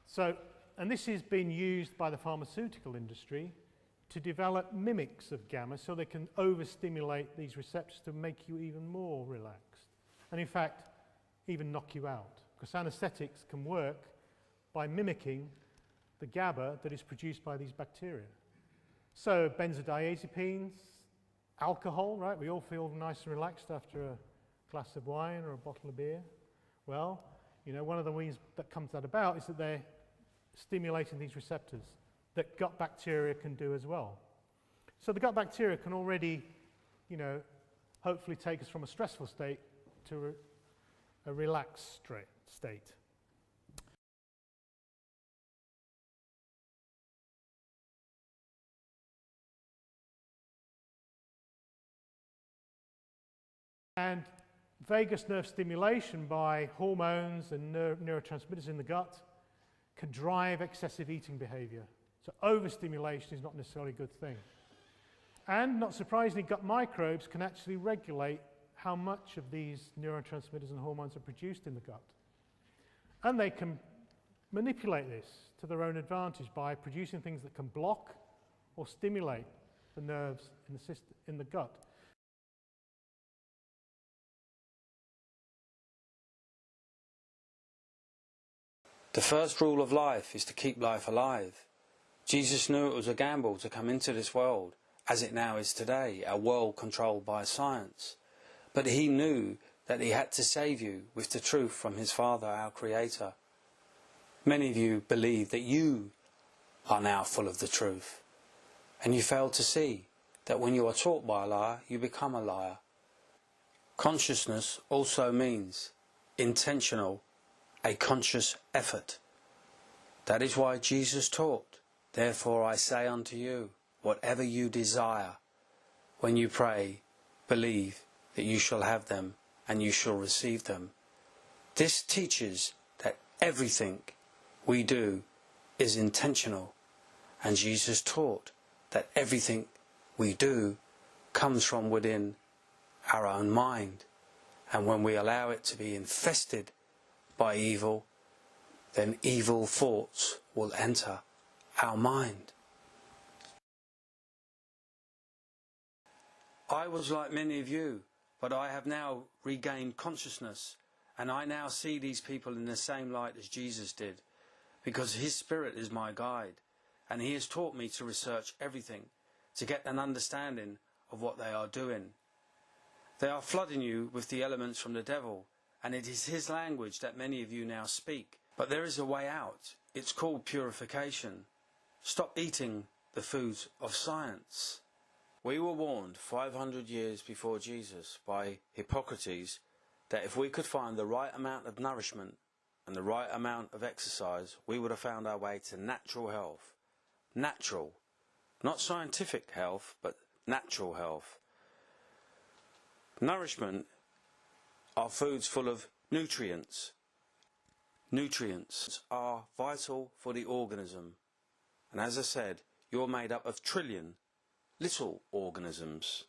So, and this has been used by the pharmaceutical industry to develop mimics of gamma so they can overstimulate these receptors to make you even more relaxed. And in fact, even knock you out. Because anesthetics can work by mimicking the GABA that is produced by these bacteria. So benzodiazepines, alcohol, right? We all feel nice and relaxed after a glass of wine or a bottle of beer. Well, you know, one of the ways that comes that about is that they're stimulating these receptors that gut bacteria can do as well. So the gut bacteria can already, you know, hopefully take us from a stressful state to a relaxed state. And vagus nerve stimulation by hormones and neurotransmitters in the gut can drive excessive eating behavior. So overstimulation is not necessarily a good thing. And not surprisingly, gut microbes can actually regulate how much of these neurotransmitters and hormones are produced in the gut. And they can manipulate this to their own advantage by producing things that can block or stimulate the nerves in the system, in the gut. The first rule of life is to keep life alive. Jesus knew it was a gamble to come into this world, as it now is today, a world controlled by science. But he knew that he had to save you with the truth from his Father, our Creator. Many of you believe that you are now full of the truth, and you fail to see that when you are taught by a liar, you become a liar. Consciousness also means intentional, a conscious effort. That is why Jesus taught, "Therefore I say unto you, whatever you desire, when you pray, believe that you shall have them and you shall receive them." This teaches that everything we do is intentional, and Jesus taught that everything we do comes from within our own mind, and when we allow it to be infested by evil, then evil thoughts will enter our mind. I was like many of you, but I have now regained consciousness, and I now see these people in the same light as Jesus did, because his Spirit is my guide, and he has taught me to research everything, to get an understanding of what they are doing. They are flooding you with the elements from the devil, and it is his language that many of you now speak. But there is a way out. It's called purification. Stop eating the foods of science. We were warned 500 years before Jesus by Hippocrates that if we could find the right amount of nourishment and the right amount of exercise, we would have found our way to natural health. Natural. Not scientific health, but natural health. Nourishment are foods full of nutrients. Nutrients are vital for the organism. And as I said, you're made up of trillion little organisms.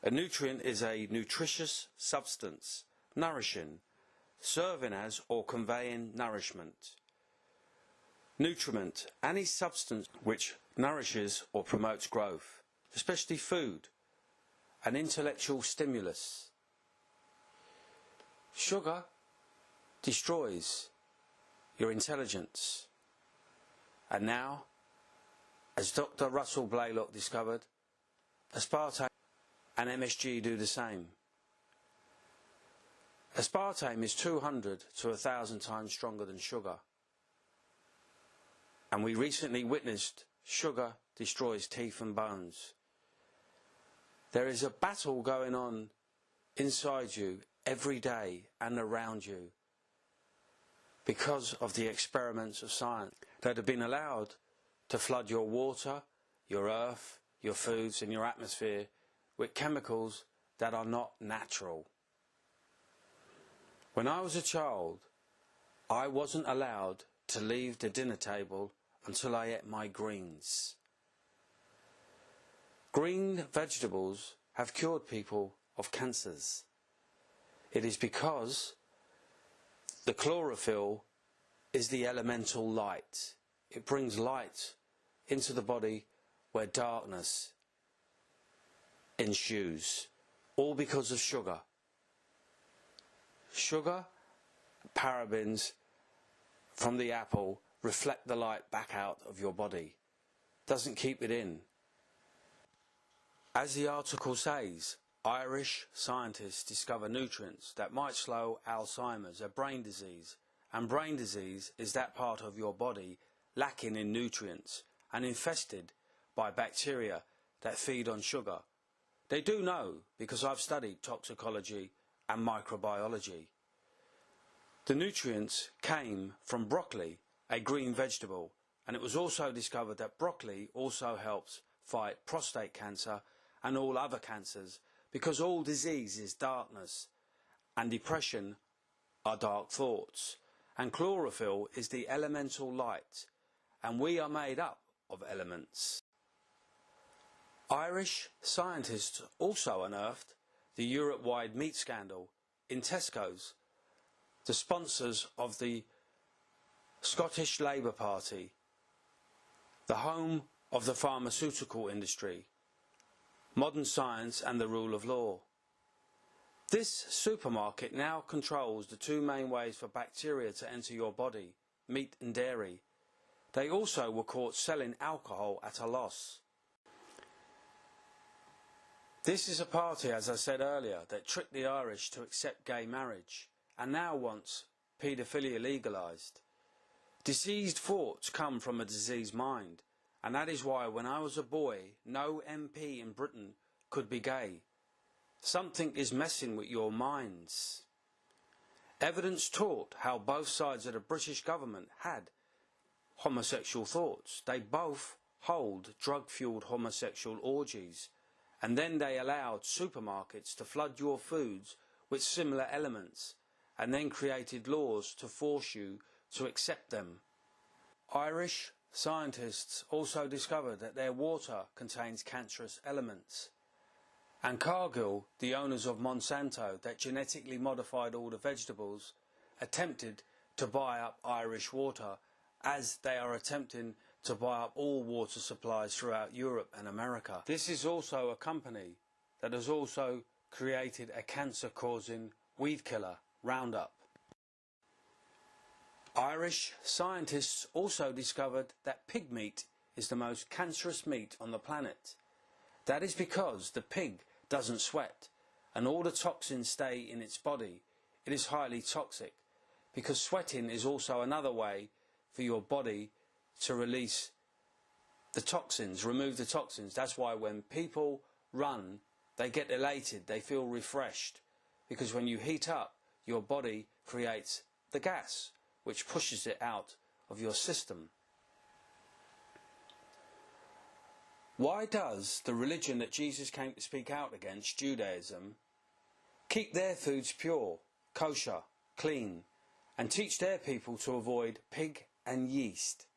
A nutrient is a nutritious substance, nourishing, serving as or conveying nourishment. Nutriment, any substance which nourishes or promotes growth, especially food, an intellectual stimulus. Sugar destroys your intelligence. And now, as Dr. Russell Blaylock discovered, aspartame and MSG do the same. Aspartame is 200 to 1,000 times stronger than sugar. And we recently witnessed sugar destroys teeth and bones. There is a battle going on inside you every day and around you because of the experiments of science that have been allowed to flood your water, your earth, your foods and your atmosphere with chemicals that are not natural. When I was a child, I wasn't allowed to leave the dinner table until I ate my greens. Green vegetables have cured people of cancers. It is because the chlorophyll is the elemental light. It brings light into the body where darkness ensues, all because of sugar. Sugar, parabens from the apple reflect the light back out of your body, doesn't keep it in. As the article says, Irish scientists discover nutrients that might slow Alzheimer's, a brain disease, and brain disease is that part of your body lacking in nutrients and infested by bacteria that feed on sugar. They do know because I've studied toxicology and microbiology. The nutrients came from broccoli, a green vegetable, and it was also discovered that broccoli also helps fight prostate cancer and all other cancers because all disease is darkness and depression are dark thoughts, and chlorophyll is the elemental light, and we are made up of elements. Irish scientists also unearthed the Europe-wide meat scandal in Tesco's, the sponsors of the Scottish Labour Party, the home of the pharmaceutical industry, modern science and the rule of law. This supermarket now controls the two main ways for bacteria to enter your body, meat and dairy. They also were caught selling alcohol at a loss. This is a party, as I said earlier, that tricked the Irish to accept gay marriage and now wants paedophilia legalised. Diseased thoughts come from a diseased mind, and that is why when I was a boy, no MP in Britain could be gay. Something is messing with your minds. Evidence taught how both sides of the British government had homosexual thoughts. They both hold drug-fueled homosexual orgies, and then they allowed supermarkets to flood your foods with similar elements, and then created laws to force you to accept them. Irish scientists also discovered that their water contains cancerous elements. And Cargill, the owners of Monsanto that genetically modified all the vegetables, attempted to buy up Irish water as they are attempting to buy up all water supplies throughout Europe and America. This is also a company that has also created a cancer-causing weed killer, Roundup. Irish scientists also discovered that pig meat is the most cancerous meat on the planet. That is because the pig doesn't sweat and all the toxins stay in its body. It is highly toxic because sweating is also another way for your body to release the toxins, remove the toxins. That's why when people run, they get elated, they feel refreshed, because when you heat up, your body creates the gas which pushes it out of your system. Why does the religion that Jesus came to speak out against, Judaism, keep their foods pure, kosher, clean, and teach their people to avoid pig and yeast,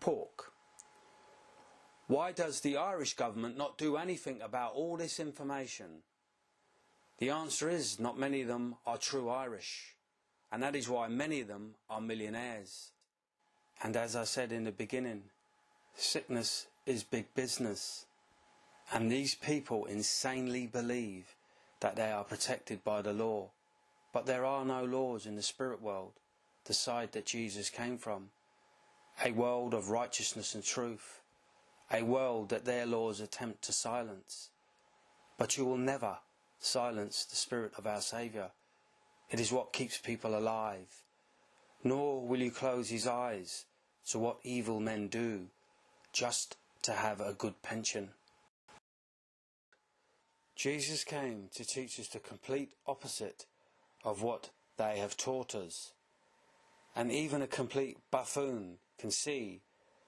pork? Why does the Irish government not do anything about all this information? The answer is not many of them are true Irish, and that is why many of them are millionaires. And as I said in the beginning, sickness is big business, and these people insanely believe that they are protected by the law, But there are no laws in the spirit world, the side that Jesus came from, a world of righteousness and truth, a world that their laws attempt to silence. But you will never silence the Spirit of our Saviour. It is what keeps people alive. Nor will you close his eyes to what evil men do, just to have a good pension. Jesus came to teach us the complete opposite of what they have taught us. And even a complete buffoon can see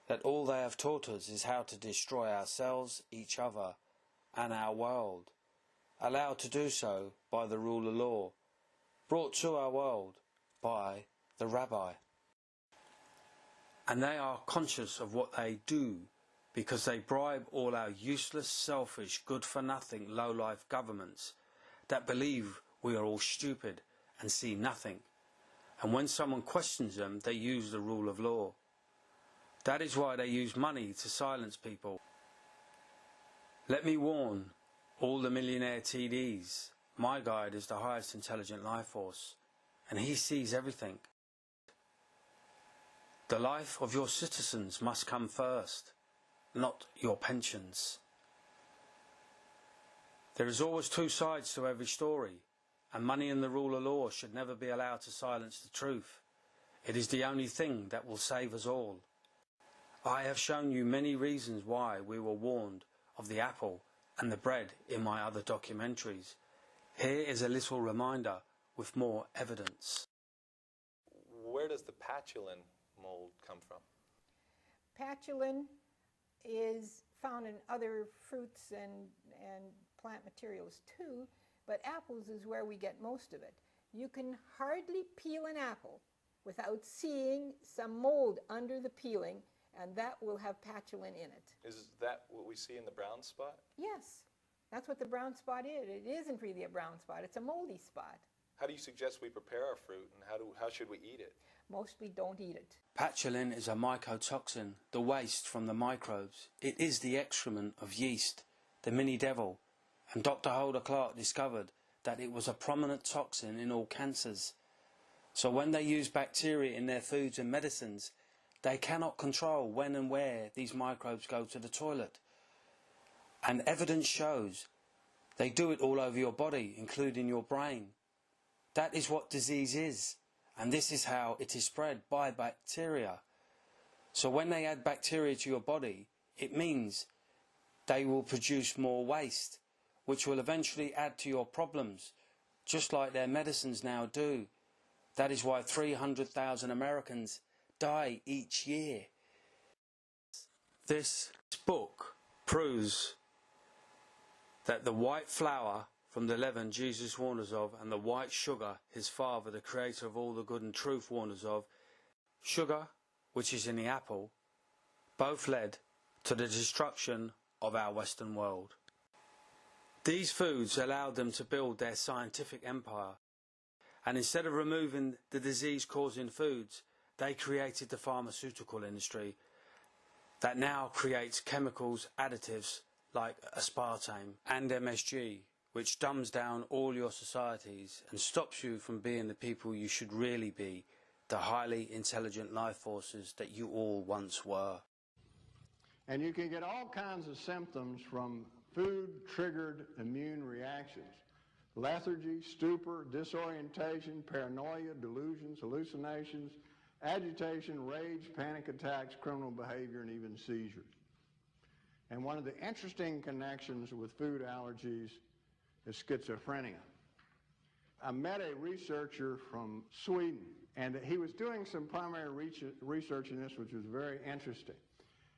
that all they have taught us is how to destroy ourselves, each other, and our world, allowed to do so by the rule of law, brought to our world by the rabbi. And they are conscious of what they do because they bribe all our useless, selfish, good-for-nothing, low-life governments that believe we are all stupid and see nothing. And when someone questions them, they use the rule of law. That is why they use money to silence people. Let me warn all the millionaire TDs, my guide is the highest intelligent life force, and he sees everything. The life of your citizens must come first, not your pensions. There is always two sides to every story, and money and the rule of law should never be allowed to silence the truth. It is the only thing that will save us all. I have shown you many reasons why we were warned of the apple and the bread in my other documentaries. Here is a little reminder with more evidence. Where does the patulin mold come from? Patulin is found in other fruits and plant materials too, but apples is where we get most of it. You can hardly peel an apple without seeing some mold under the peeling, and that will have patulin in it. Is that what we see in the brown spot? Yes, that's what the brown spot is. It isn't really a brown spot, it's a moldy spot. How do you suggest we prepare our fruit, and how should we eat it? Mostly don't eat it. Patulin is a mycotoxin, the waste from the microbes. It is the excrement of yeast, the mini devil, and Dr. Holder Clark discovered that it was a prominent toxin in all cancers. So when they use bacteria in their foods and medicines, they cannot control when and where these microbes go to the toilet. And evidence shows they do it all over your body, including your brain. That is what disease is, and this is how it is spread, by bacteria. So when they add bacteria to your body, it means they will produce more waste, which will eventually add to your problems, just like their medicines now do. That is why 300,000 Americans die each year. This book proves that the white flour from the leaven Jesus warned us of, and the white sugar his Father, the creator of all the good and truth, warned us of, sugar, which is in the apple, both led to the destruction of our Western world. These foods allowed them to build their scientific empire, and instead of removing the disease-causing foods, they created the pharmaceutical industry that now creates chemicals, additives like aspartame and MSG, which dumbs down all your societies and stops you from being the people you should really be, the highly intelligent life forces that you all once were. And you can get all kinds of symptoms from food-triggered immune reactions. Lethargy, stupor, disorientation, paranoia, delusions, hallucinations, agitation, rage, panic attacks, criminal behavior, and even seizures. And one of the interesting connections with food allergies is schizophrenia. I met a researcher from Sweden, and he was doing some primary research in this, which was very interesting.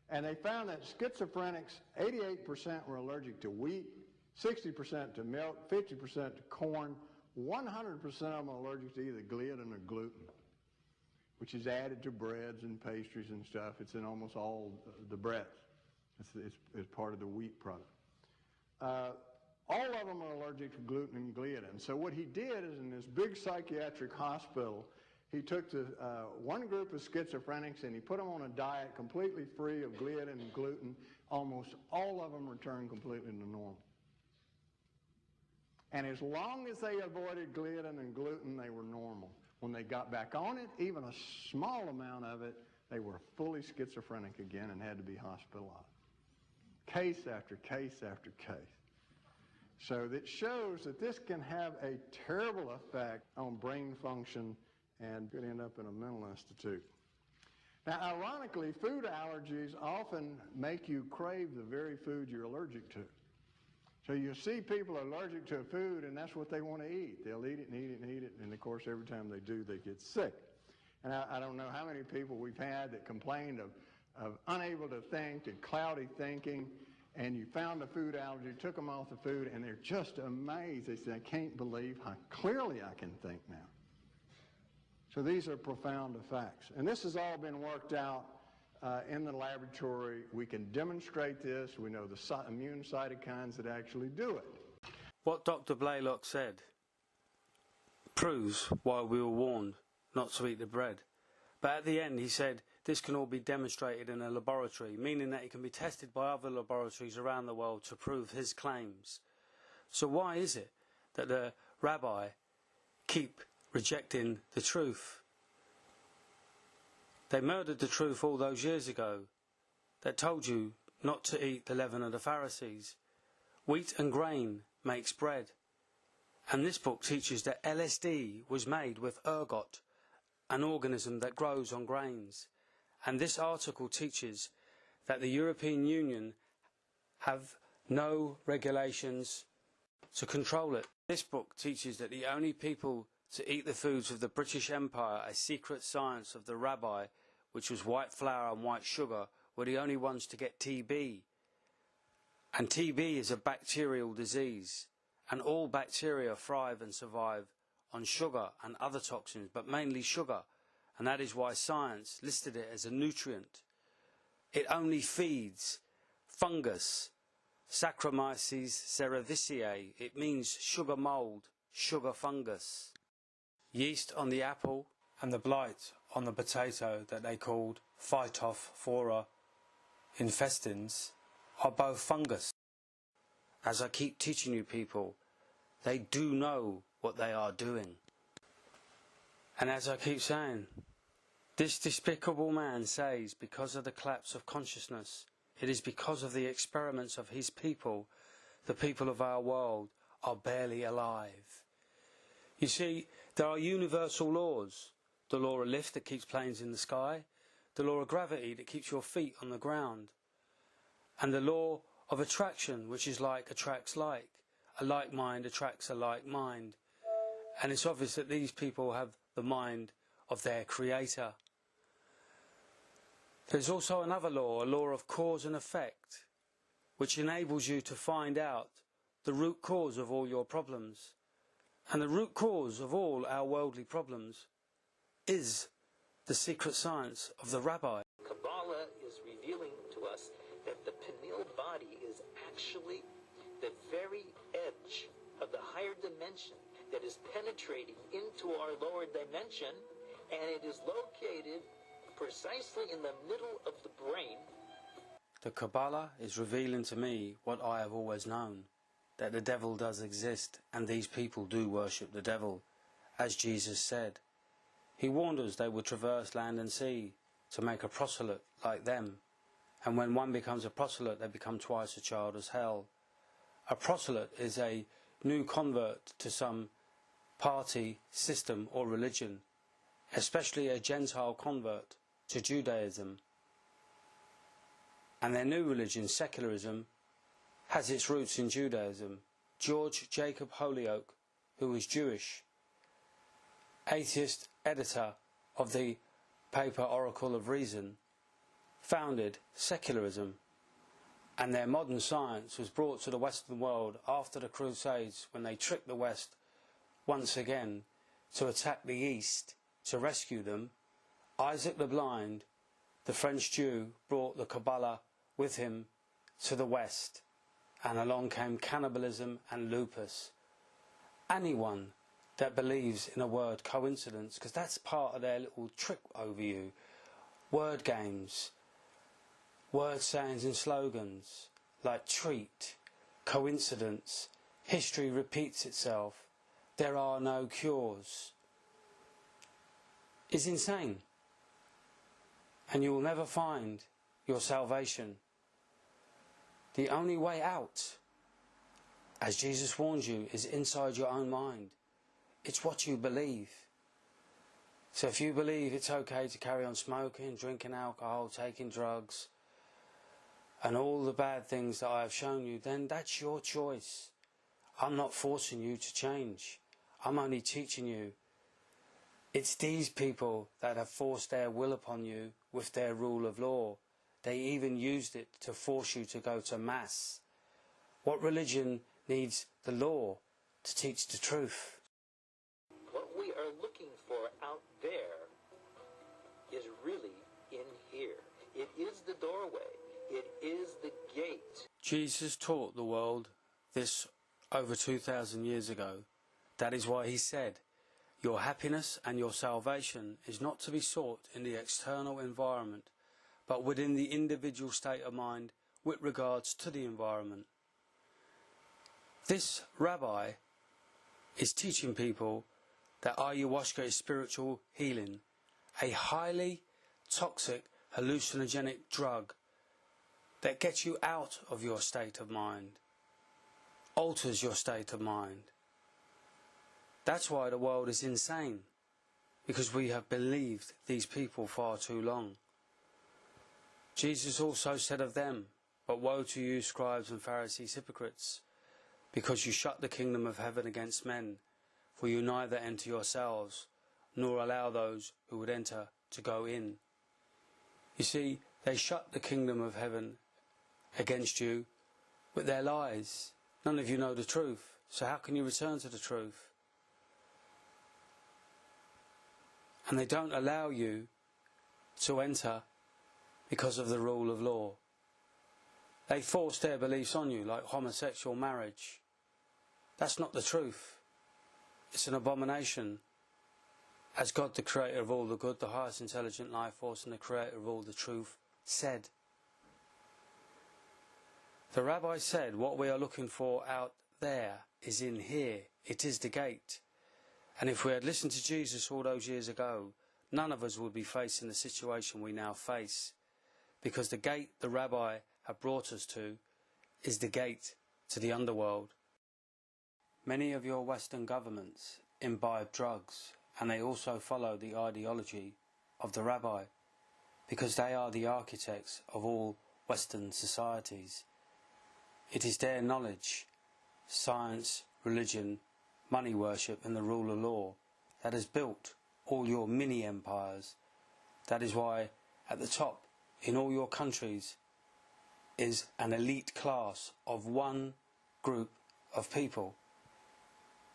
And they found that schizophrenics, 88% were allergic to wheat, 60% to milk, 50% to corn, 100% of them are allergic to either gliadin or gluten, which is added to breads and pastries and stuff. It's in almost all the breads. It's part of the wheat product. All of them are allergic to gluten and gliadin. So what he did is, in this big psychiatric hospital, he took one group of schizophrenics and he put them on a diet completely free of gliadin and gluten. Almost all of them returned completely to normal. And as long as they avoided gliadin and gluten, they were normal. When they got back on it, even a small amount of it, they were fully schizophrenic again and had to be hospitalized. Case after case after case. So that shows that this can have a terrible effect on brain function and could end up in a mental institute. Now, ironically, food allergies often make you crave the very food you're allergic to. So you see people are allergic to a food, and that's what they want to eat. They'll eat it and eat it and eat it, and of course, every time they do, they get sick. And I don't know how many people we've had that complained of unable to think and cloudy thinking, and you found a food allergy, took them off the food, and they're just amazed. They say, I can't believe how clearly I can think now. So these are profound effects. And this has all been worked out in the laboratory. We can demonstrate this. We know the immune cytokines that actually do it. What Dr. Blaylock said proves why we were warned not to eat the bread. But at the end he said this can all be demonstrated in a laboratory, meaning that it can be tested by other laboratories around the world to prove his claims. So why is it that the rabbi keep rejecting the truth? They murdered the truth all those years ago that told you not to eat the leaven of the Pharisees. Wheat and grain makes bread. And this book teaches that LSD was made with ergot, an organism that grows on grains. And this article teaches that the European Union have no regulations to control it. This book teaches that the only people to eat the foods of the British Empire, a secret science of the rabbi, which was white flour and white sugar, were the only ones to get TB. And TB is a bacterial disease, and all bacteria thrive and survive on sugar and other toxins, but mainly sugar, and that is why science listed it as a nutrient. It only feeds fungus, Saccharomyces cerevisiae. It means sugar mold, sugar fungus. Yeast on the apple and the blight on the potato that they called Phytophthora infestans are both fungus. As I keep teaching you people, they do know what they are doing. And as I keep saying, this despicable man says because of the collapse of consciousness, it is because of the experiments of his people, the people of our world are barely alive. You see, there are universal laws. The law of lift that keeps planes in the sky, the law of gravity that keeps your feet on the ground, and the law of attraction, which is like attracts like. A like mind attracts a like mind. And it's obvious that these people have the mind of their creator. There's also another law, a law of cause and effect, which enables you to find out the root cause of all your problems. And the root cause of all our worldly problems is the secret science of the rabbi. Kabbalah is revealing to us that the pineal body is actually the very edge of the higher dimension that is penetrating into our lower dimension, and it is located precisely in the middle of the brain. The Kabbalah is revealing to me what I have always known, that the devil does exist, and these people do worship the devil, as Jesus said. He warned us they would traverse land and sea to make a proselyte like them, and when one becomes a proselyte, they become twice a child as hell. A proselyte is a new convert to some party, system or religion, especially a Gentile convert to Judaism. And their new religion, secularism, has its roots in Judaism. George Jacob Holyoake, who was Jewish, atheist editor of the paper Oracle of Reason, founded secularism, and their modern science was brought to the Western world after the Crusades, when they tricked the West once again to attack the East to rescue them. Isaac the Blind, the French Jew, brought the Kabbalah with him to the West, and along came cannibalism and lupus. Anyone that believes in a word coincidence, because that's part of their little trick over you, word games, word sayings and slogans like treat, coincidence, History repeats itself. There are no cures. Is insane. And you will never find your salvation. The only way out, as Jesus warns you, is inside your own mind. It's what you believe. So if you believe it's okay to carry on smoking, drinking alcohol, taking drugs, and all the bad things that I have shown you, then that's your choice. I'm not forcing you to change. I'm only teaching you. It's these people that have forced their will upon you with their rule of law. They even used it to force you to go to Mass. What religion needs the law to teach the truth? What we are looking for out there is really in here. It is the doorway. It is the gate. Jesus taught the world this over 2,000 years ago. That is why he said, your happiness and your salvation is not to be sought in the external environment, but within the individual state of mind with regards to the environment. This rabbi is teaching people that ayahuasca is spiritual healing, a highly toxic hallucinogenic drug that gets you out of your state of mind, alters your state of mind. That's why the world is insane, because we have believed these people far too long. Jesus also said of them, but woe to you, scribes and Pharisees, hypocrites, because you shut the kingdom of heaven against men, for you neither enter yourselves, nor allow those who would enter to go in. You see, they shut the kingdom of heaven against you with their lies. None of you know the truth, so how can you return to the truth? And they don't allow you to enter because of the rule of law. They force their beliefs on you, like homosexual marriage. That's not the truth. It's an abomination. As God, the creator of all the good, the highest intelligent life force, and the creator of all the truth, said. The rabbi said, what we are looking for out there is in here. It is the gate. And if we had listened to Jesus all those years ago, none of us would be facing the situation we now face. Because the gate the rabbi had brought us to is the gate to the underworld. Many of your Western governments imbibe drugs, and they also follow the ideology of the rabbi, because they are the architects of all Western societies. It is their knowledge, science, religion, money worship and the rule of law that has built all your mini empires. That is why at the top in all your countries is an elite class of one group of people,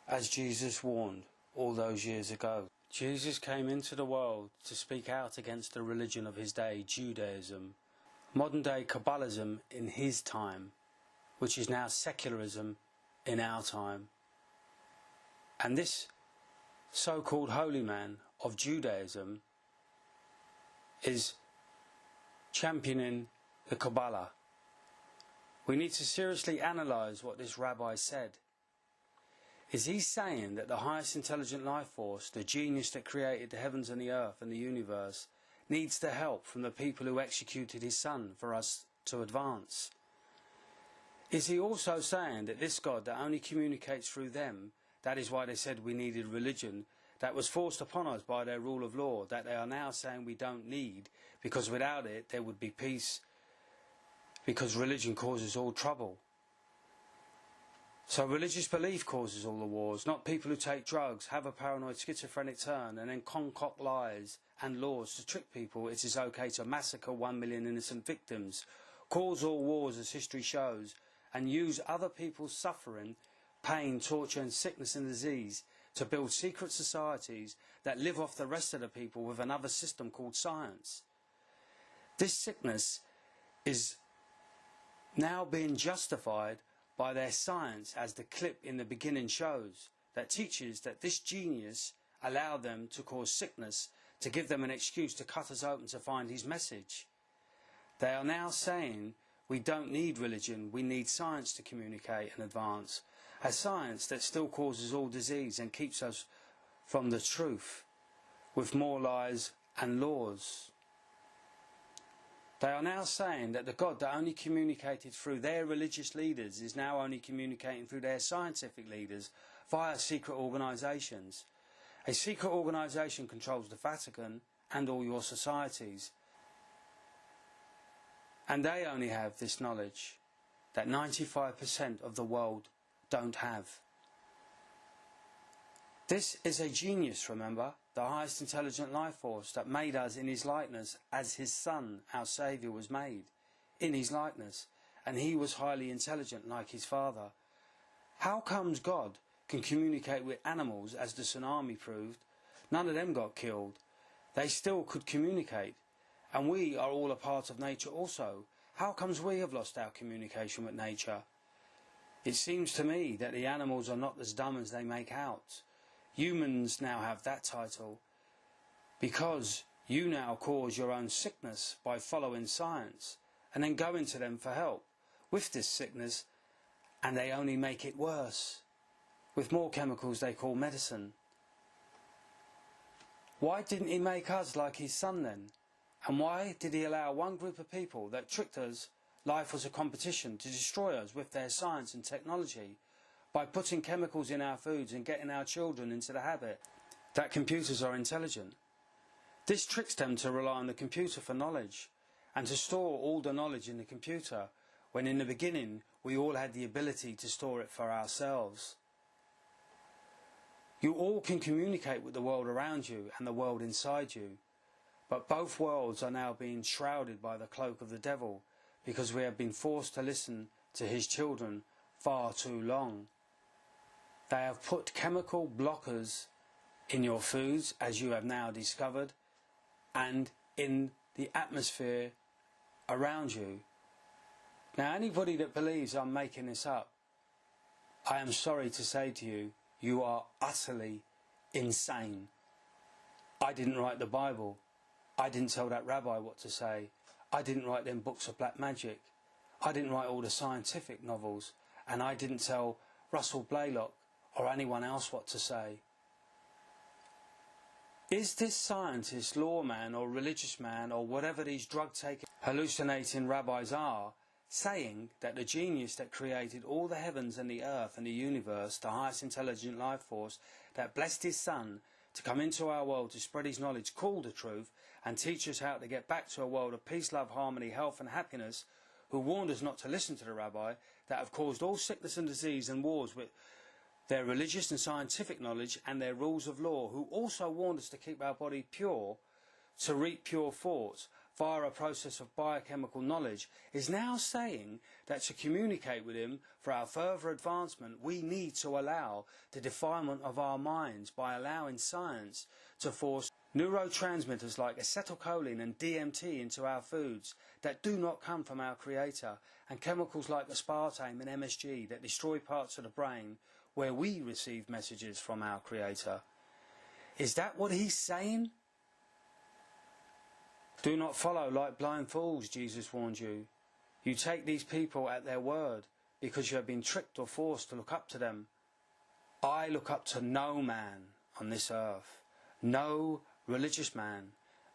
as Jesus warned all those years ago. Jesus came into the world to speak out against the religion of his day, Judaism, modern day Kabbalism in his time, which is now secularism in our time. And this so-called holy man of Judaism is championing the Kabbalah. We need to seriously analyse what this rabbi said. Is he saying that the highest intelligent life force, the genius that created the heavens and the earth and the universe, needs the help from the people who executed his son for us to advance? Is he also saying that this God that only communicates through them, that is why they said we needed religion, that was forced upon us by their rule of law, that they are now saying we don't need, because without it there would be peace, because religion causes all trouble? So religious belief causes all the wars, not people who take drugs, have a paranoid schizophrenic turn and then concoct lies and laws to trick people it is okay to massacre 1 million innocent victims, cause all wars as history shows, and use other people's suffering, pain, torture and sickness and disease to build secret societies that live off the rest of the people with another system called science. This sickness is now being justified by their science, as the clip in the beginning shows, that teaches that this genius allowed them to cause sickness to give them an excuse to cut us open to find his message. They are now saying we don't need religion, we need science to communicate and advance. a science that still causes all disease and keeps us from the truth, with more lies and laws. They are now saying that the God that only communicated through their religious leaders is now only communicating through their scientific leaders via secret organisations. A secret organisation controls the Vatican and all your societies. And they only have this knowledge that 95% of the world don't have. This is a genius, remember, the highest intelligent life force that made us in his likeness, as his Son, our Saviour, was made in his likeness, and he was highly intelligent like his Father. How comes God can communicate with animals, as the tsunami proved? None of them got killed. They still could communicate, and we are all a part of nature also. How comes we have lost our communication with nature? It seems to me that the animals are not as dumb as they make out. Humans now have that title because you now cause your own sickness by following science and then going to them for help with this sickness, and they only make it worse with more chemicals they call medicine. Why didn't he make us like his Son then? And why did he allow one group of people that tricked us life was a competition to destroy us with their science and technology by putting chemicals in our foods and getting our children into the habit that computers are intelligent? This tricks them to rely on the computer for knowledge and to store all the knowledge in the computer, when in the beginning we all had the ability to store it for ourselves. You all can communicate with the world around you and the world inside you, but both worlds are now being shrouded by the cloak of the devil because we have been forced to listen to his children far too long. They have put chemical blockers in your foods, as you have now discovered, and in the atmosphere around you. Now, anybody that believes I'm making this up, I am sorry to say to you, you are utterly insane. I didn't write the Bible. I didn't tell that rabbi what to say. I didn't write them books of black magic. I didn't write all the scientific novels, and I didn't tell Russell Blaylock or anyone else what to say. Is this scientist, lawman or religious man or whatever these drug-taking, hallucinating rabbis are, saying that the genius that created all the heavens and the earth and the universe, the highest intelligent life force that blessed his Son to come into our world to spread his knowledge, call the truth and teach us how to get back to a world of peace, love, harmony, health and happiness, who warned us not to listen to the rabbi that have caused all sickness and disease and wars with their religious and scientific knowledge and their rules of law, who also warned us to keep our body pure, to reap pure thoughts via a process of biochemical knowledge, is now saying that to communicate with him for our further advancement, we need to allow the defilement of our minds by allowing science to force neurotransmitters like acetylcholine and DMT into our foods that do not come from our Creator, and chemicals like aspartame and MSG that destroy parts of the brain where we receive messages from our Creator. Is that what he's saying? Do not follow like blind fools, Jesus warned you. You take these people at their word because you have been tricked or forced to look up to them. I look up to no man on this earth, no religious man,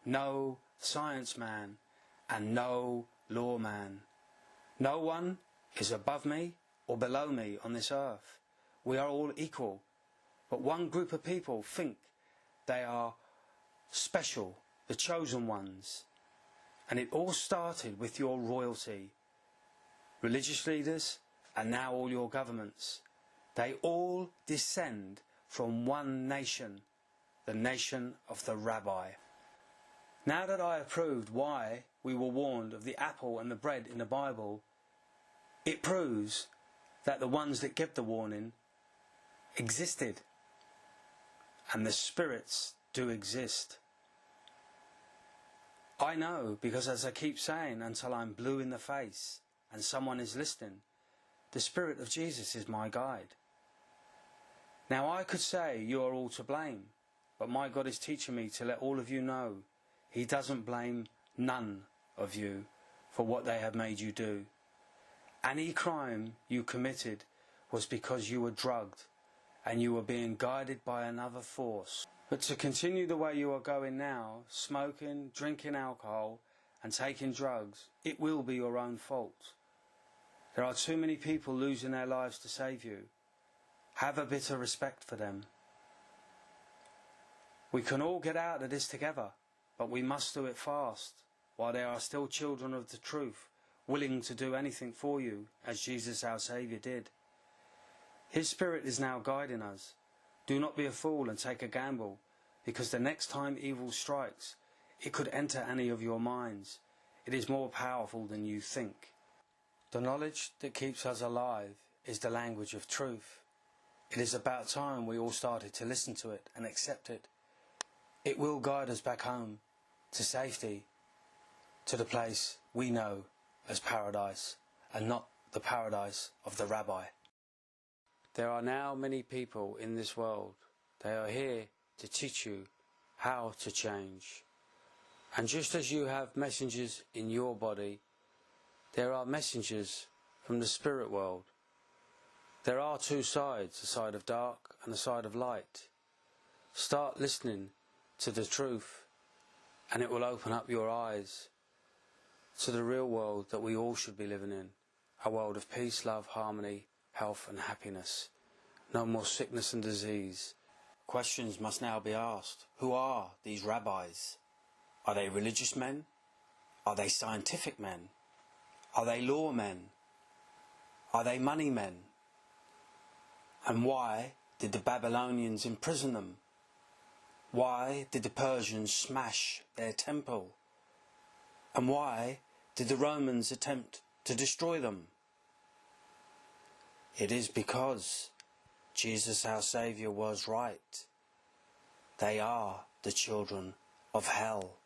no science man, and no lawman. No one is above me or below me on this earth. We are all equal, but one group of people think they are special, the chosen ones. And it all started with your royalty, religious leaders, and now all your governments. They all descend from one nation, the nation of the rabbi. Now that I have proved why we were warned of the apple and the bread in the Bible, it proves that the ones that give the warning existed, and the spirits do exist. I know, because as I keep saying until I'm blue in the face and someone is listening, the Spirit of Jesus is my guide. Now I could say you are all to blame, but my God is teaching me to let all of you know he doesn't blame none of you for what they have made you do. Any crime you committed was because you were drugged and you were being guided by another force. But to continue the way you are going now, smoking, drinking alcohol and taking drugs, it will be your own fault. There are too many people losing their lives to save you. Have a bit of respect for them. We can all get out of this together, but we must do it fast, while there are still children of the truth, willing to do anything for you, as Jesus our Saviour did. His Spirit is now guiding us. Do not be a fool and take a gamble, because the next time evil strikes, it could enter any of your minds. It is more powerful than you think. The knowledge that keeps us alive is the language of truth. It is about time we all started to listen to it and accept it. It will guide us back home, to safety, to the place we know as paradise, and not the paradise of the rabbi. There are now many people in this world. They are here to teach you how to change. And just as you have messengers in your body, there are messengers from the spirit world. There are two sides, a side of dark and a side of light. Start listening to the truth, and it will open up your eyes to the real world that we all should be living in. A world of peace, love, harmony, health and happiness. No more sickness and disease. Questions must now be asked. Who are these rabbis? Are they religious men? Are they scientific men? Are they law men? Are they money men? And why did the Babylonians imprison them? Why did the Persians smash their temple? And why did the Romans attempt to destroy them? It is because Jesus our Saviour was right. They are the children of hell.